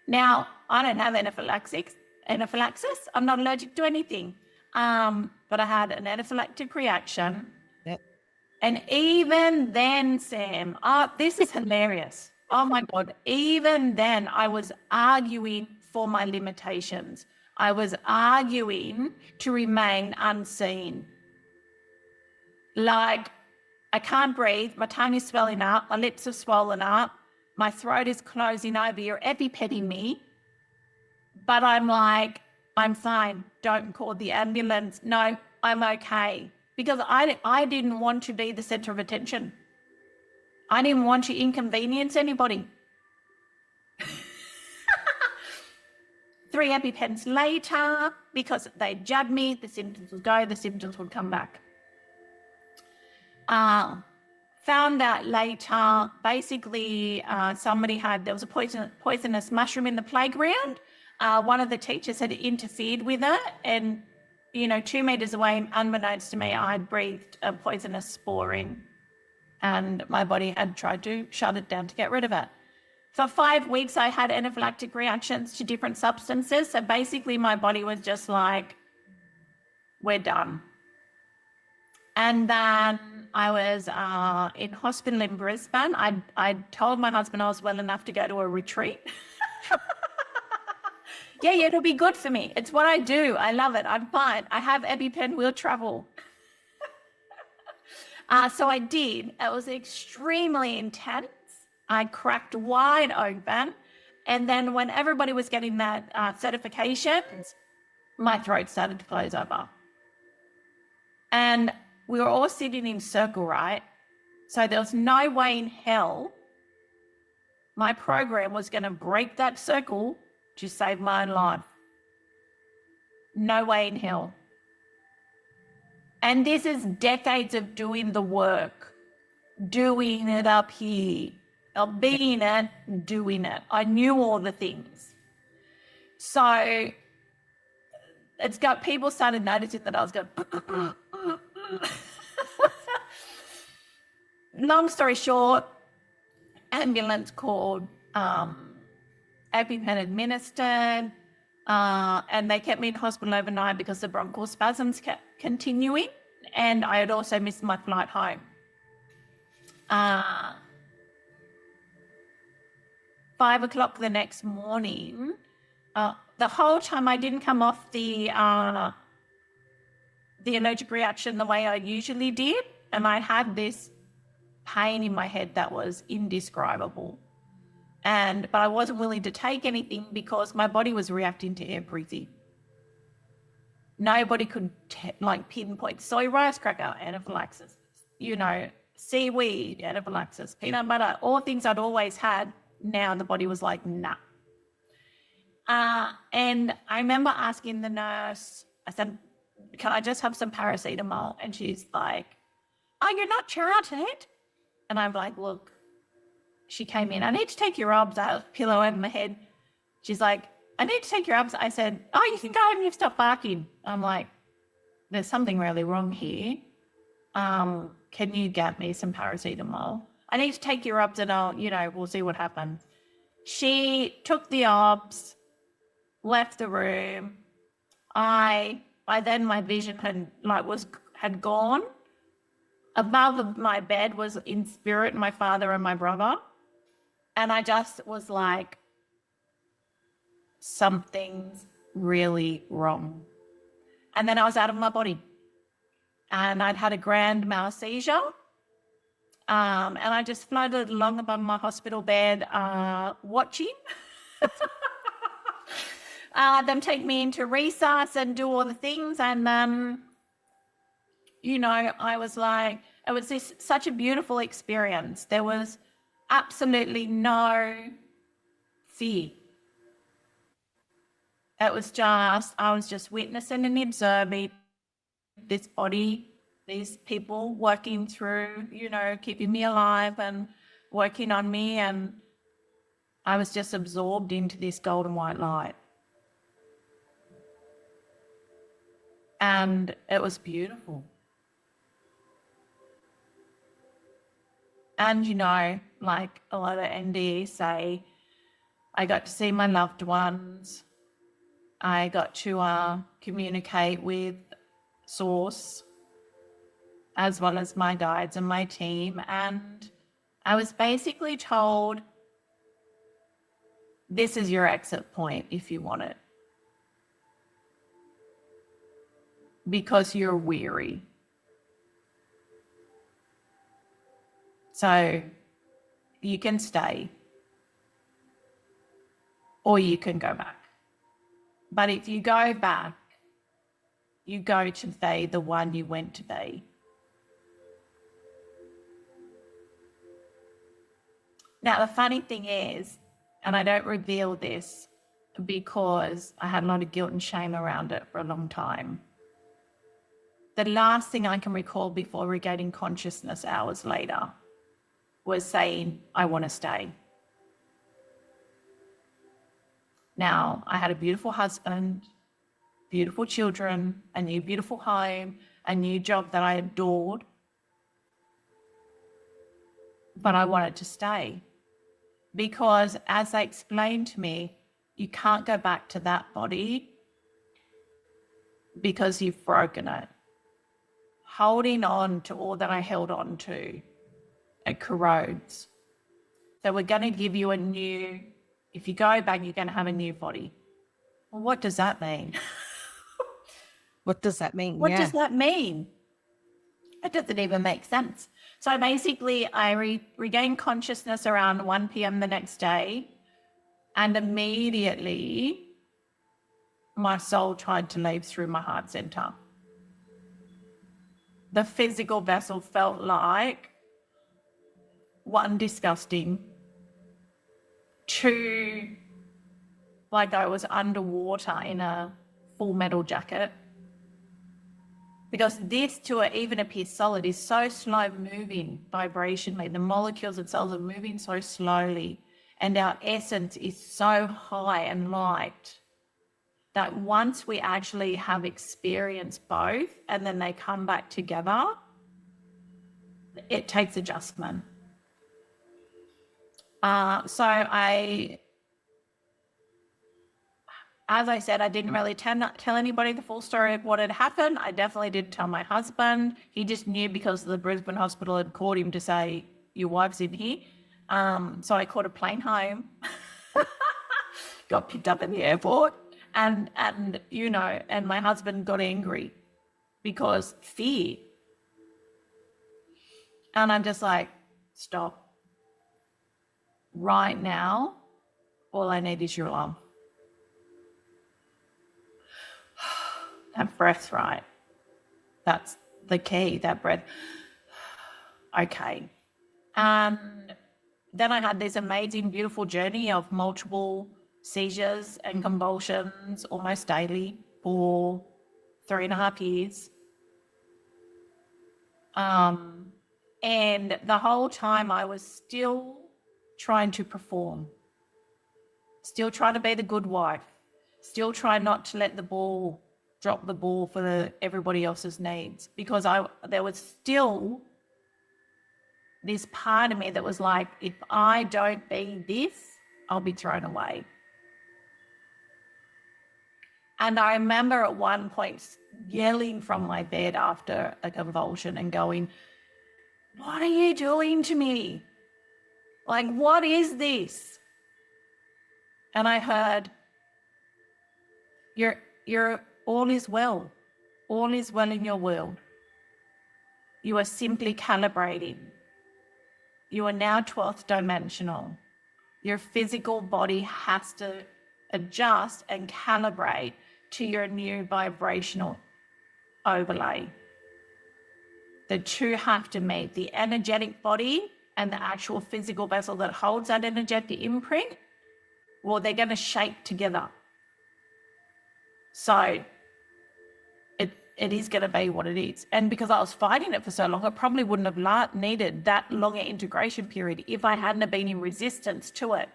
Now, I don't have anaphylaxis. I'm not allergic to anything. But I had an anaphylactic reaction. Yep. And even then, Sam, this is hilarious. Oh my God. Even then, I was arguing for my limitations. I was arguing to remain unseen. Like, I can't breathe. My tongue is swelling up. My lips are swollen up. My throat is closing over. You're epipetting me. But I'm like, I'm fine. Don't call the ambulance. No, I'm okay. Because I didn't want to be the center of attention. I didn't want to inconvenience anybody. 3 EpiPens later, because they jabbed me, the symptoms would go, the symptoms would come back. Found out later, basically, there was a poisonous mushroom in the playground. One of the teachers had interfered with it, and 2 meters away, unbeknownst to me, I had breathed a poisonous spore in, and my body had tried to shut it down to get rid of it. For 5 weeks, I had anaphylactic reactions to different substances. So basically, my body was just like, we're done. And then I was in hospital in Brisbane. I told my husband I was well enough to go to a retreat. Yeah, it'll be good for me. It's what I do. I love it. I'm fine. I have EpiPen, we'll travel. So I did. It was extremely intense. I cracked wide open. And then when everybody was getting that certifications, my throat started to close over. And we were all sitting in circle, right? So there was no way in hell my program was going to break that circle to save my own life. No way in hell. And this is decades of doing the work, doing it up here, of being it, doing it. I knew all the things. So it's got people started noticing that I was going. Long story short, ambulance called, EpiPen administered, and they kept me in hospital overnight because the bronchial spasms kept continuing, and I had also missed my flight home. 5 o'clock the next morning, the whole time I didn't come off the allergic reaction the way I usually did, and I had this pain in my head that was indescribable. But I wasn't willing to take anything because my body was reacting to everything. Nobody could pinpoint soy rice cracker, anaphylaxis, seaweed, anaphylaxis, peanut butter, all things I'd always had. Now the body was like, nah. And I remember asking the nurse, I said, can I just have some paracetamol? And she's like, oh, you're not charted? And I'm like, look, she came in, I need to take your obs. I have a pillow over my head. She's like, I need to take your obs. I said, oh, you can go home and you've stopped barking. I'm like, there's something really wrong here. Can you get me some paracetamol? I need to take your obs and we'll see what happens. She took the obs, left the room. By then my vision had gone. Above my bed was in spirit my father and my brother. And I just was like, something's really wrong. And then I was out of my body. And I'd had a grand mal seizure. And I just floated along above my hospital bed, watching them take me into resus and do all the things. And I was like, it was such a beautiful experience. There was absolutely no fear. It was just, I was just witnessing and observing this body, these people working through, keeping me alive and working on me. And I was just absorbed into this golden white light. And it was beautiful. And, like a lot of NDEs say, I got to see my loved ones. I got to communicate with Source, as well as my guides and my team. And I was basically told, this is your exit point if you want it. Because you're weary. So you can stay or you can go back. But if you go back, you go to be the one you went to be. Now, the funny thing is, and I don't reveal this because I had a lot of guilt and shame around it for a long time. The last thing I can recall before regaining consciousness hours later was saying, I want to stay. Now, I had a beautiful husband, beautiful children, a new beautiful home, a new job that I adored. But I wanted to stay because, as they explained to me, you can't go back to that body because you've broken it. Holding on to all that I held on to, it corrodes. So we're going to give you if you go back, you're going to have a new body. Well, what does that mean? What does that mean? What does that mean? It doesn't even make sense. So basically, I regained consciousness around 1 p.m. the next day, and immediately my soul tried to leave through my heart center. The physical vessel felt like, one, disgusting, two, like I was underwater in a full metal jacket. Because this, to it even appear solid, is so slow moving vibrationally. The molecules and cells are moving so slowly, and our essence is so high and light that once we actually have experienced both and then they come back together, it takes adjustment. As I said, I didn't really tell anybody the full story of what had happened. I definitely didn't tell my husband. He just knew because the Brisbane hospital had called him to say, your wife's in here. So I caught a plane home, got picked up at the airport, and my husband got angry because fear. And I'm just like, stop. right now, all I need is your love. That breath, right? That's the key, that breath. Okay. And then I had this amazing, beautiful journey of multiple seizures and convulsions almost daily for 3.5 years. And the whole time I was still trying to perform, still trying to be the good wife, still trying not to let drop the ball for everybody else's needs, because there was still this part of me that was like, if I don't be this, I'll be thrown away. And I remember at one point yelling from my bed after a convulsion and going, what are you doing to me? Like, what is this? And I heard, you're all is well. All is well in your world. You are simply calibrating. You are now 12th dimensional. Your physical body has to adjust and calibrate to your new vibrational overlay. The two have to meet. The energetic body and the actual physical vessel that holds that energetic imprint, well, they're going to shape together. So it is going to be what it is. And because I was fighting it for so long, I probably wouldn't have needed that longer integration period if I hadn't been in resistance to it.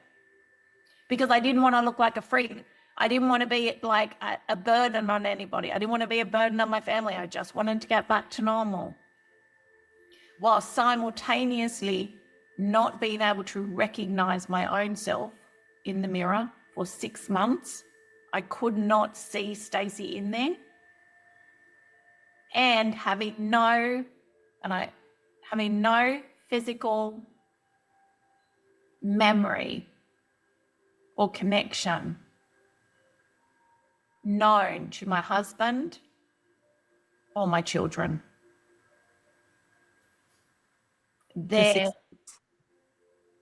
Because I didn't want to look like a freak. I didn't want to be like a burden on anybody. I didn't want to be a burden on my family. I just wanted to get back to normal, while simultaneously not being able to recognize my own self in the mirror for 6 months. I could not see Stacey in there. And having no physical memory or connection known to my husband or my children.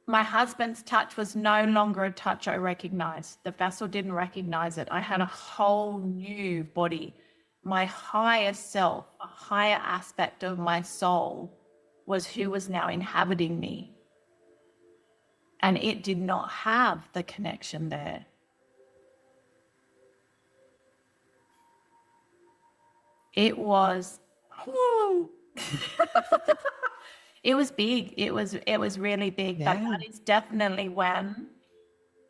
My husband's touch was no longer a touch I recognized. The vessel didn't recognize it. I had a whole new body. My higher self, a higher aspect of my soul, was who was now inhabiting me. And it did not have the connection there. It was, it was big. It was really big. Yeah. But that is definitely when,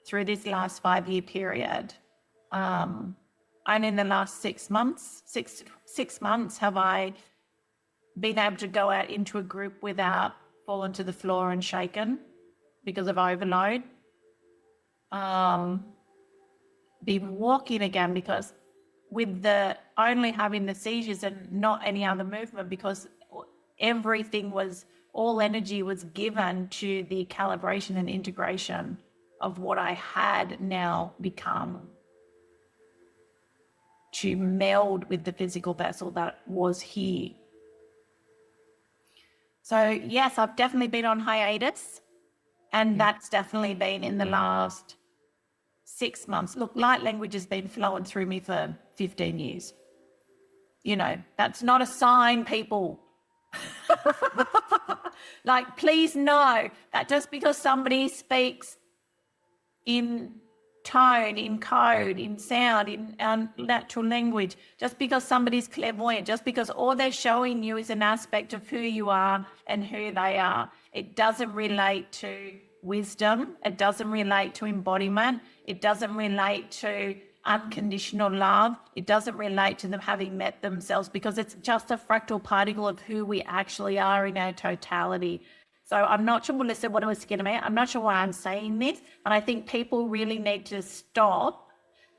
through this last 5-year period, and in the last 6 months, six months, have I been able to go out into a group without falling to the floor and shaken because of overload. Been walking again because with the only having the seizures and not any other movement, because all energy was given to the calibration and integration of what I had now become, to meld with the physical vessel that was here. So yes, I've definitely been on hiatus, and that's definitely been in the last 6 months. Look, light language has been flowing through me for 15 years. You know, that's not a sign, people. Like, please know that just because somebody speaks in tone, in code, in sound, in natural language, just because somebody's clairvoyant, just because all they're showing you is an aspect of who you are and who they are, it doesn't relate to wisdom, it doesn't relate to embodiment, it doesn't relate to unconditional love, it doesn't relate to them having met themselves, because it's just a fractal particle of who we actually are in our totality. So I'm not sure, Melissa, what I was getting at. I'm not sure why I'm saying this, but I think people really need to stop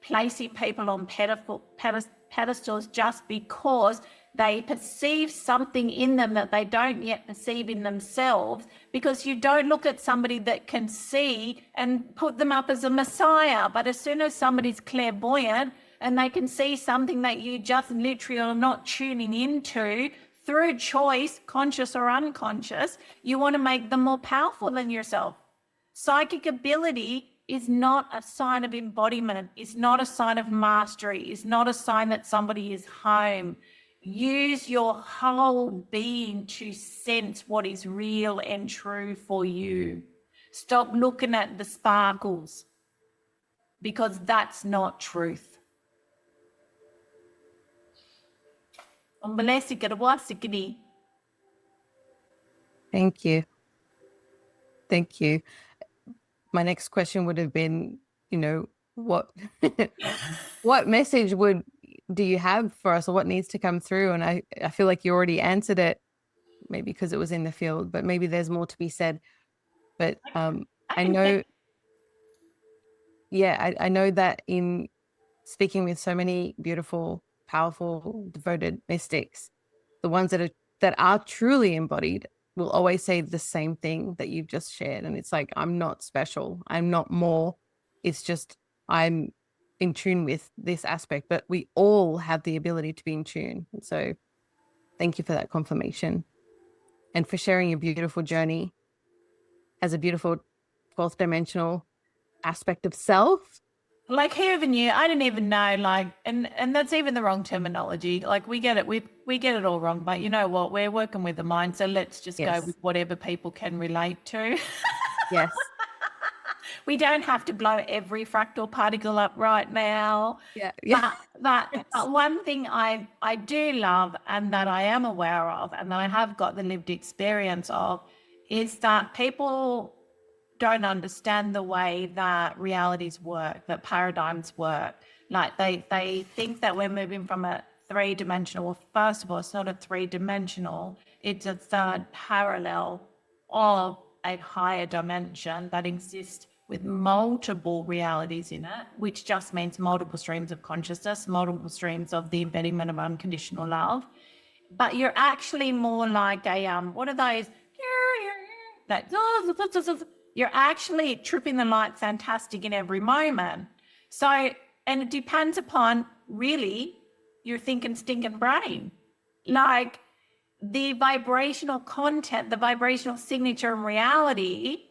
placing people on pedestals just because they perceive something in them that they don't yet perceive in themselves, because you don't look at somebody that can see and put them up as a messiah. But as soon as somebody's clairvoyant and they can see something that you just literally are not tuning into, through choice, conscious or unconscious, you want to make them more powerful than yourself. Psychic ability is not a sign of embodiment, is not a sign of mastery, is not a sign that somebody is home. Use your whole being to sense what is real and true for you. Stop looking at the sparkles, because that's not truth. Thank you. Thank you. My next question would have been, what what message do you have for us, or what needs to come through? And I feel like you already answered it, maybe because it was in the field, but maybe there's more to be said. But I know, I know that in speaking with so many beautiful, powerful, devoted mystics, the ones that are truly embodied will always say the same thing that you've just shared. And it's like, I'm not special. I'm not more. It's just I'm in tune with this aspect, but we all have the ability to be in tune. And so thank you for that confirmation and for sharing your beautiful journey as a beautiful 12th dimensional aspect of self. Like, who even knew? I didn't even know, like, and that's even the wrong terminology. Like, we get it, we get it all wrong, but you know what? We're working with the mind, so let's just go with whatever people can relate to. Yes. We don't have to blow every fractal particle up right now. Yeah. But one thing I do love, and that I am aware of, and that I have got the lived experience of, is that people don't understand the way that realities work, that paradigms work. Like they think that we're moving from a three-dimensional. Well, first of all, it's not a three-dimensional. It's a third parallel of a higher dimension that exists with multiple realities in it, which just means multiple streams of consciousness, multiple streams of the embodiment of unconditional love. But you're actually more like a what are those? That you're actually tripping the light fantastic in every moment. So, and it depends upon really your thinking stinking brain. Like the vibrational content, the vibrational signature and reality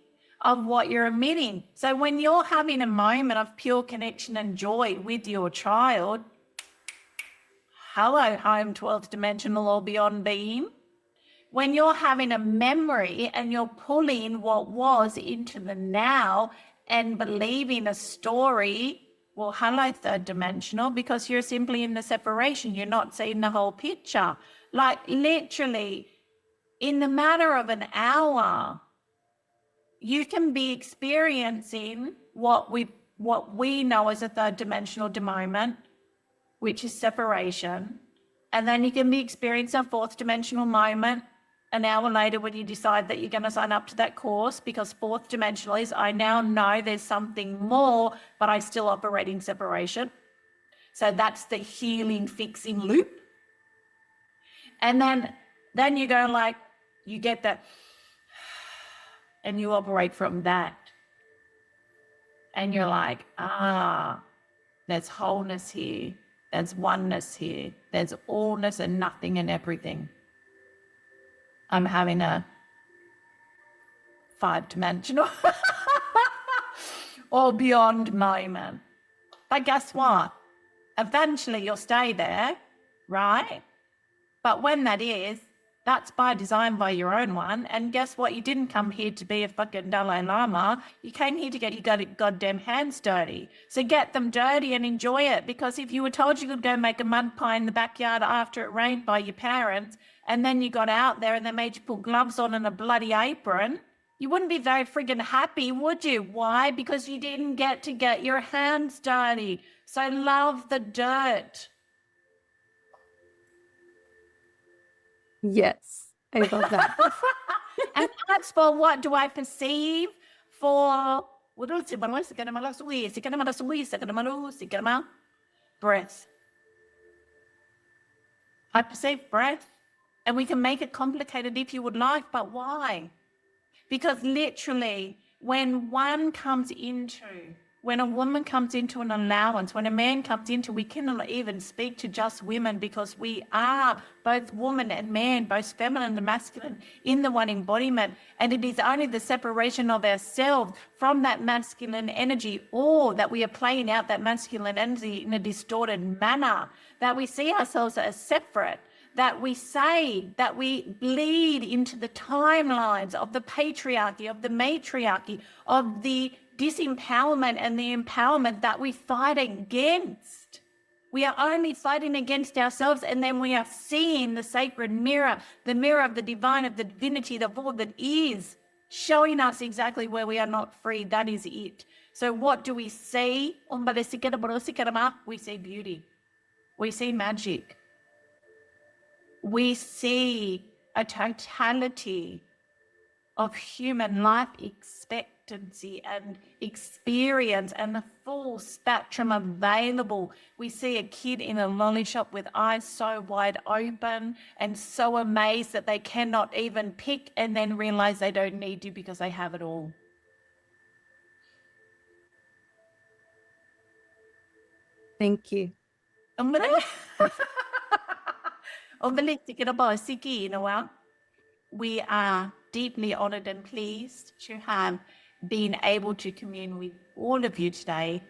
of what you're emitting. So when you're having a moment of pure connection and joy with your child, hello, home 12th dimensional or beyond being. When you're having a memory and you're pulling what was into the now and believing a story, well, hello, third dimensional, because you're simply in the separation. You're not seeing the whole picture. Like literally, in the matter of an hour, you can be experiencing what we know as a third dimensional moment, which is separation. And then you can be experiencing a fourth dimensional moment an hour later when you decide that you're going to sign up to that course, because fourth dimensional is, I now know there's something more, but I still operate in separation. So that's the healing, fixing loop. And then you go like, you get that, and you operate from that. And you're like, there's wholeness here. There's oneness here. There's allness and nothing and everything. I'm having a 5-dimensional or beyond moment. But guess what? Eventually you'll stay there, right? But when that is, that's by design, by your own one. And guess what? You didn't come here to be a fucking Dalai Lama. You came here to get your goddamn hands dirty. So get them dirty and enjoy it. Because if you were told you could go make a mud pie in the backyard after it rained by your parents, and then you got out there and they made you put gloves on and a bloody apron, you wouldn't be very friggin' happy, would you? Why? Because you didn't get to get your hands dirty. So love the dirt. Yes, I love that. And that's for what do I perceive for breath. I perceive breath, and we can make it complicated if you would like, but why? Because literally, when one comes into When a woman comes into an allowance, when a man comes into, we cannot even speak to just women because we are both woman and man, both feminine and masculine in the one embodiment. And it is only the separation of ourselves from that masculine energy, or that we are playing out that masculine energy in a distorted manner, that we see ourselves as separate, that we say, that we bleed into the timelines of the patriarchy, of the matriarchy, of the disempowerment and the empowerment that we fight against. We are only fighting against ourselves, and then we are seeing the sacred mirror, the mirror of the divine, of the divinity, the all that is, showing us exactly where we are not free. That is it. So what do we see? We see beauty. We see magic. We see a totality of human life expectancy and experience and the full spectrum available. We see a kid in a lolly shop with eyes so wide open and so amazed that they cannot even pick, and then realize they don't need to because they have it all. Thank you. We are deeply honored and pleased to have been able to commune with all of you today,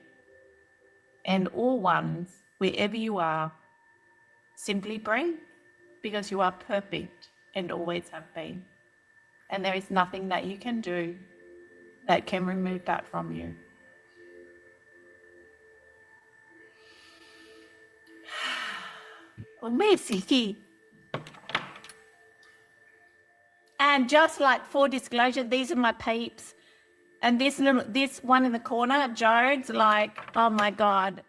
and all ones, wherever you are. Simply breathe, because you are perfect and always have been. And there is nothing that you can do that can remove that from you. And just like, for disclosure, these are my peeps. And this one in the corner, Jodes, like, oh my God,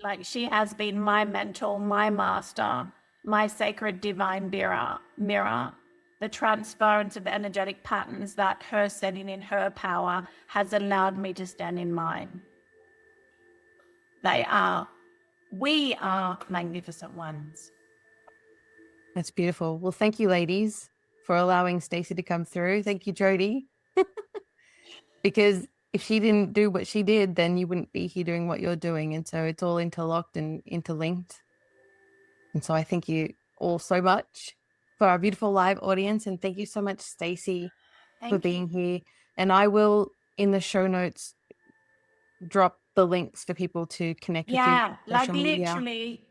like she has been my mentor, my master, my sacred divine mirror. The transference of energetic patterns that her setting in her power has allowed me to stand in mine. We are magnificent ones. That's beautiful. Well, thank you, ladies, for allowing Stacey to come through. Thank you, Jody. Because if she didn't do what she did, then you wouldn't be here doing what you're doing. And so it's all interlocked and interlinked. And so I thank you all so much for our beautiful live audience. And thank you so much, Stacey, for being here. And I will, in the show notes, drop the links for people to connect with you. Yeah, like literally,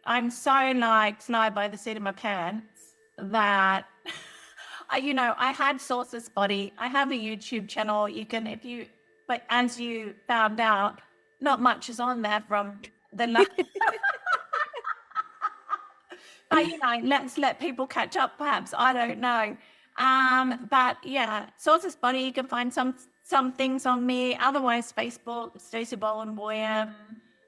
I'm so like fly by the seat of my pants that, I had Source's Body. I have a YouTube channel. You can, but as you found out, not much is on there from the but let's let people catch up perhaps. I don't know. But yeah, Source's Body, you can find some things on me. Otherwise, Facebook, Stacey Boland William.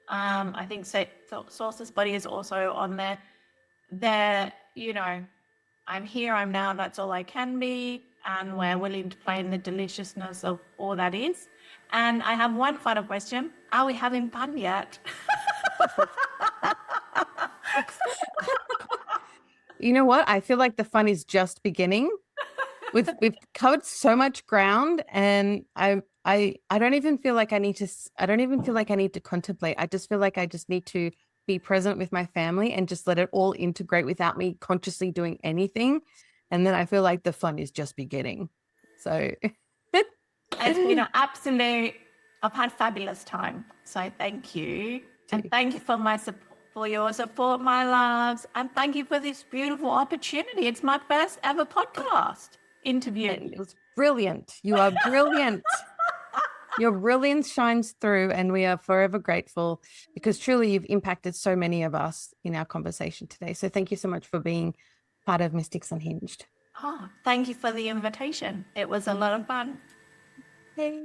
I think Source's Body is also on there. I'm here, I'm now, that's all I can be. And we're willing to play in the deliciousness of all that is. And I have one final question. Are we having fun yet? You know what? I feel like the fun is just beginning. We've covered so much ground, and I don't even feel like I need to contemplate. I just feel like I just need to be present with my family and just let it all integrate without me consciously doing anything. And then I feel like the fun is just beginning. So it's been an absolute, I've had fabulous time. So thank you. And thank you for your support, my loves. And thank you for this beautiful opportunity. It's my first ever podcast interview. And it was brilliant. You are brilliant. Your brilliance shines through, and we are forever grateful, because truly you've impacted so many of us in our conversation today. So thank you so much for being part of Mystics Unhinged. Oh, thank you for the invitation. It was a lot of fun. Hey.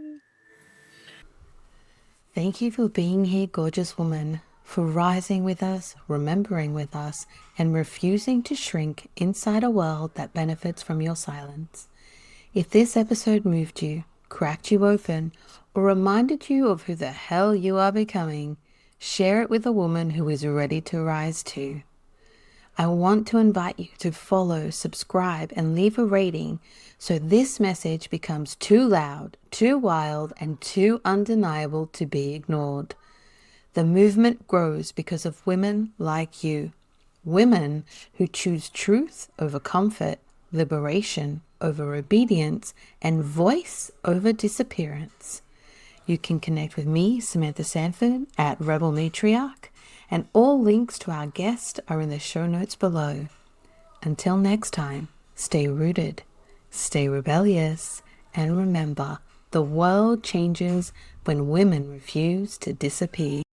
Thank you for being here, gorgeous woman, for rising with us, remembering with us, and refusing to shrink inside a world that benefits from your silence. If this episode moved you, cracked you open, or reminded you of who the hell you are becoming, share it with a woman who is ready to rise too. I want to invite you to follow, subscribe, and leave a rating so this message becomes too loud, too wild, and too undeniable to be ignored. The movement grows because of women like you. Women who choose truth over comfort, liberation over obedience, and voice over disappearance. You can connect with me, Samantha Sanford, at Rebel Matriarch, and all links to our guest are in the show notes below. Until next time, stay rooted, stay rebellious, and remember, the world changes when women refuse to disappear.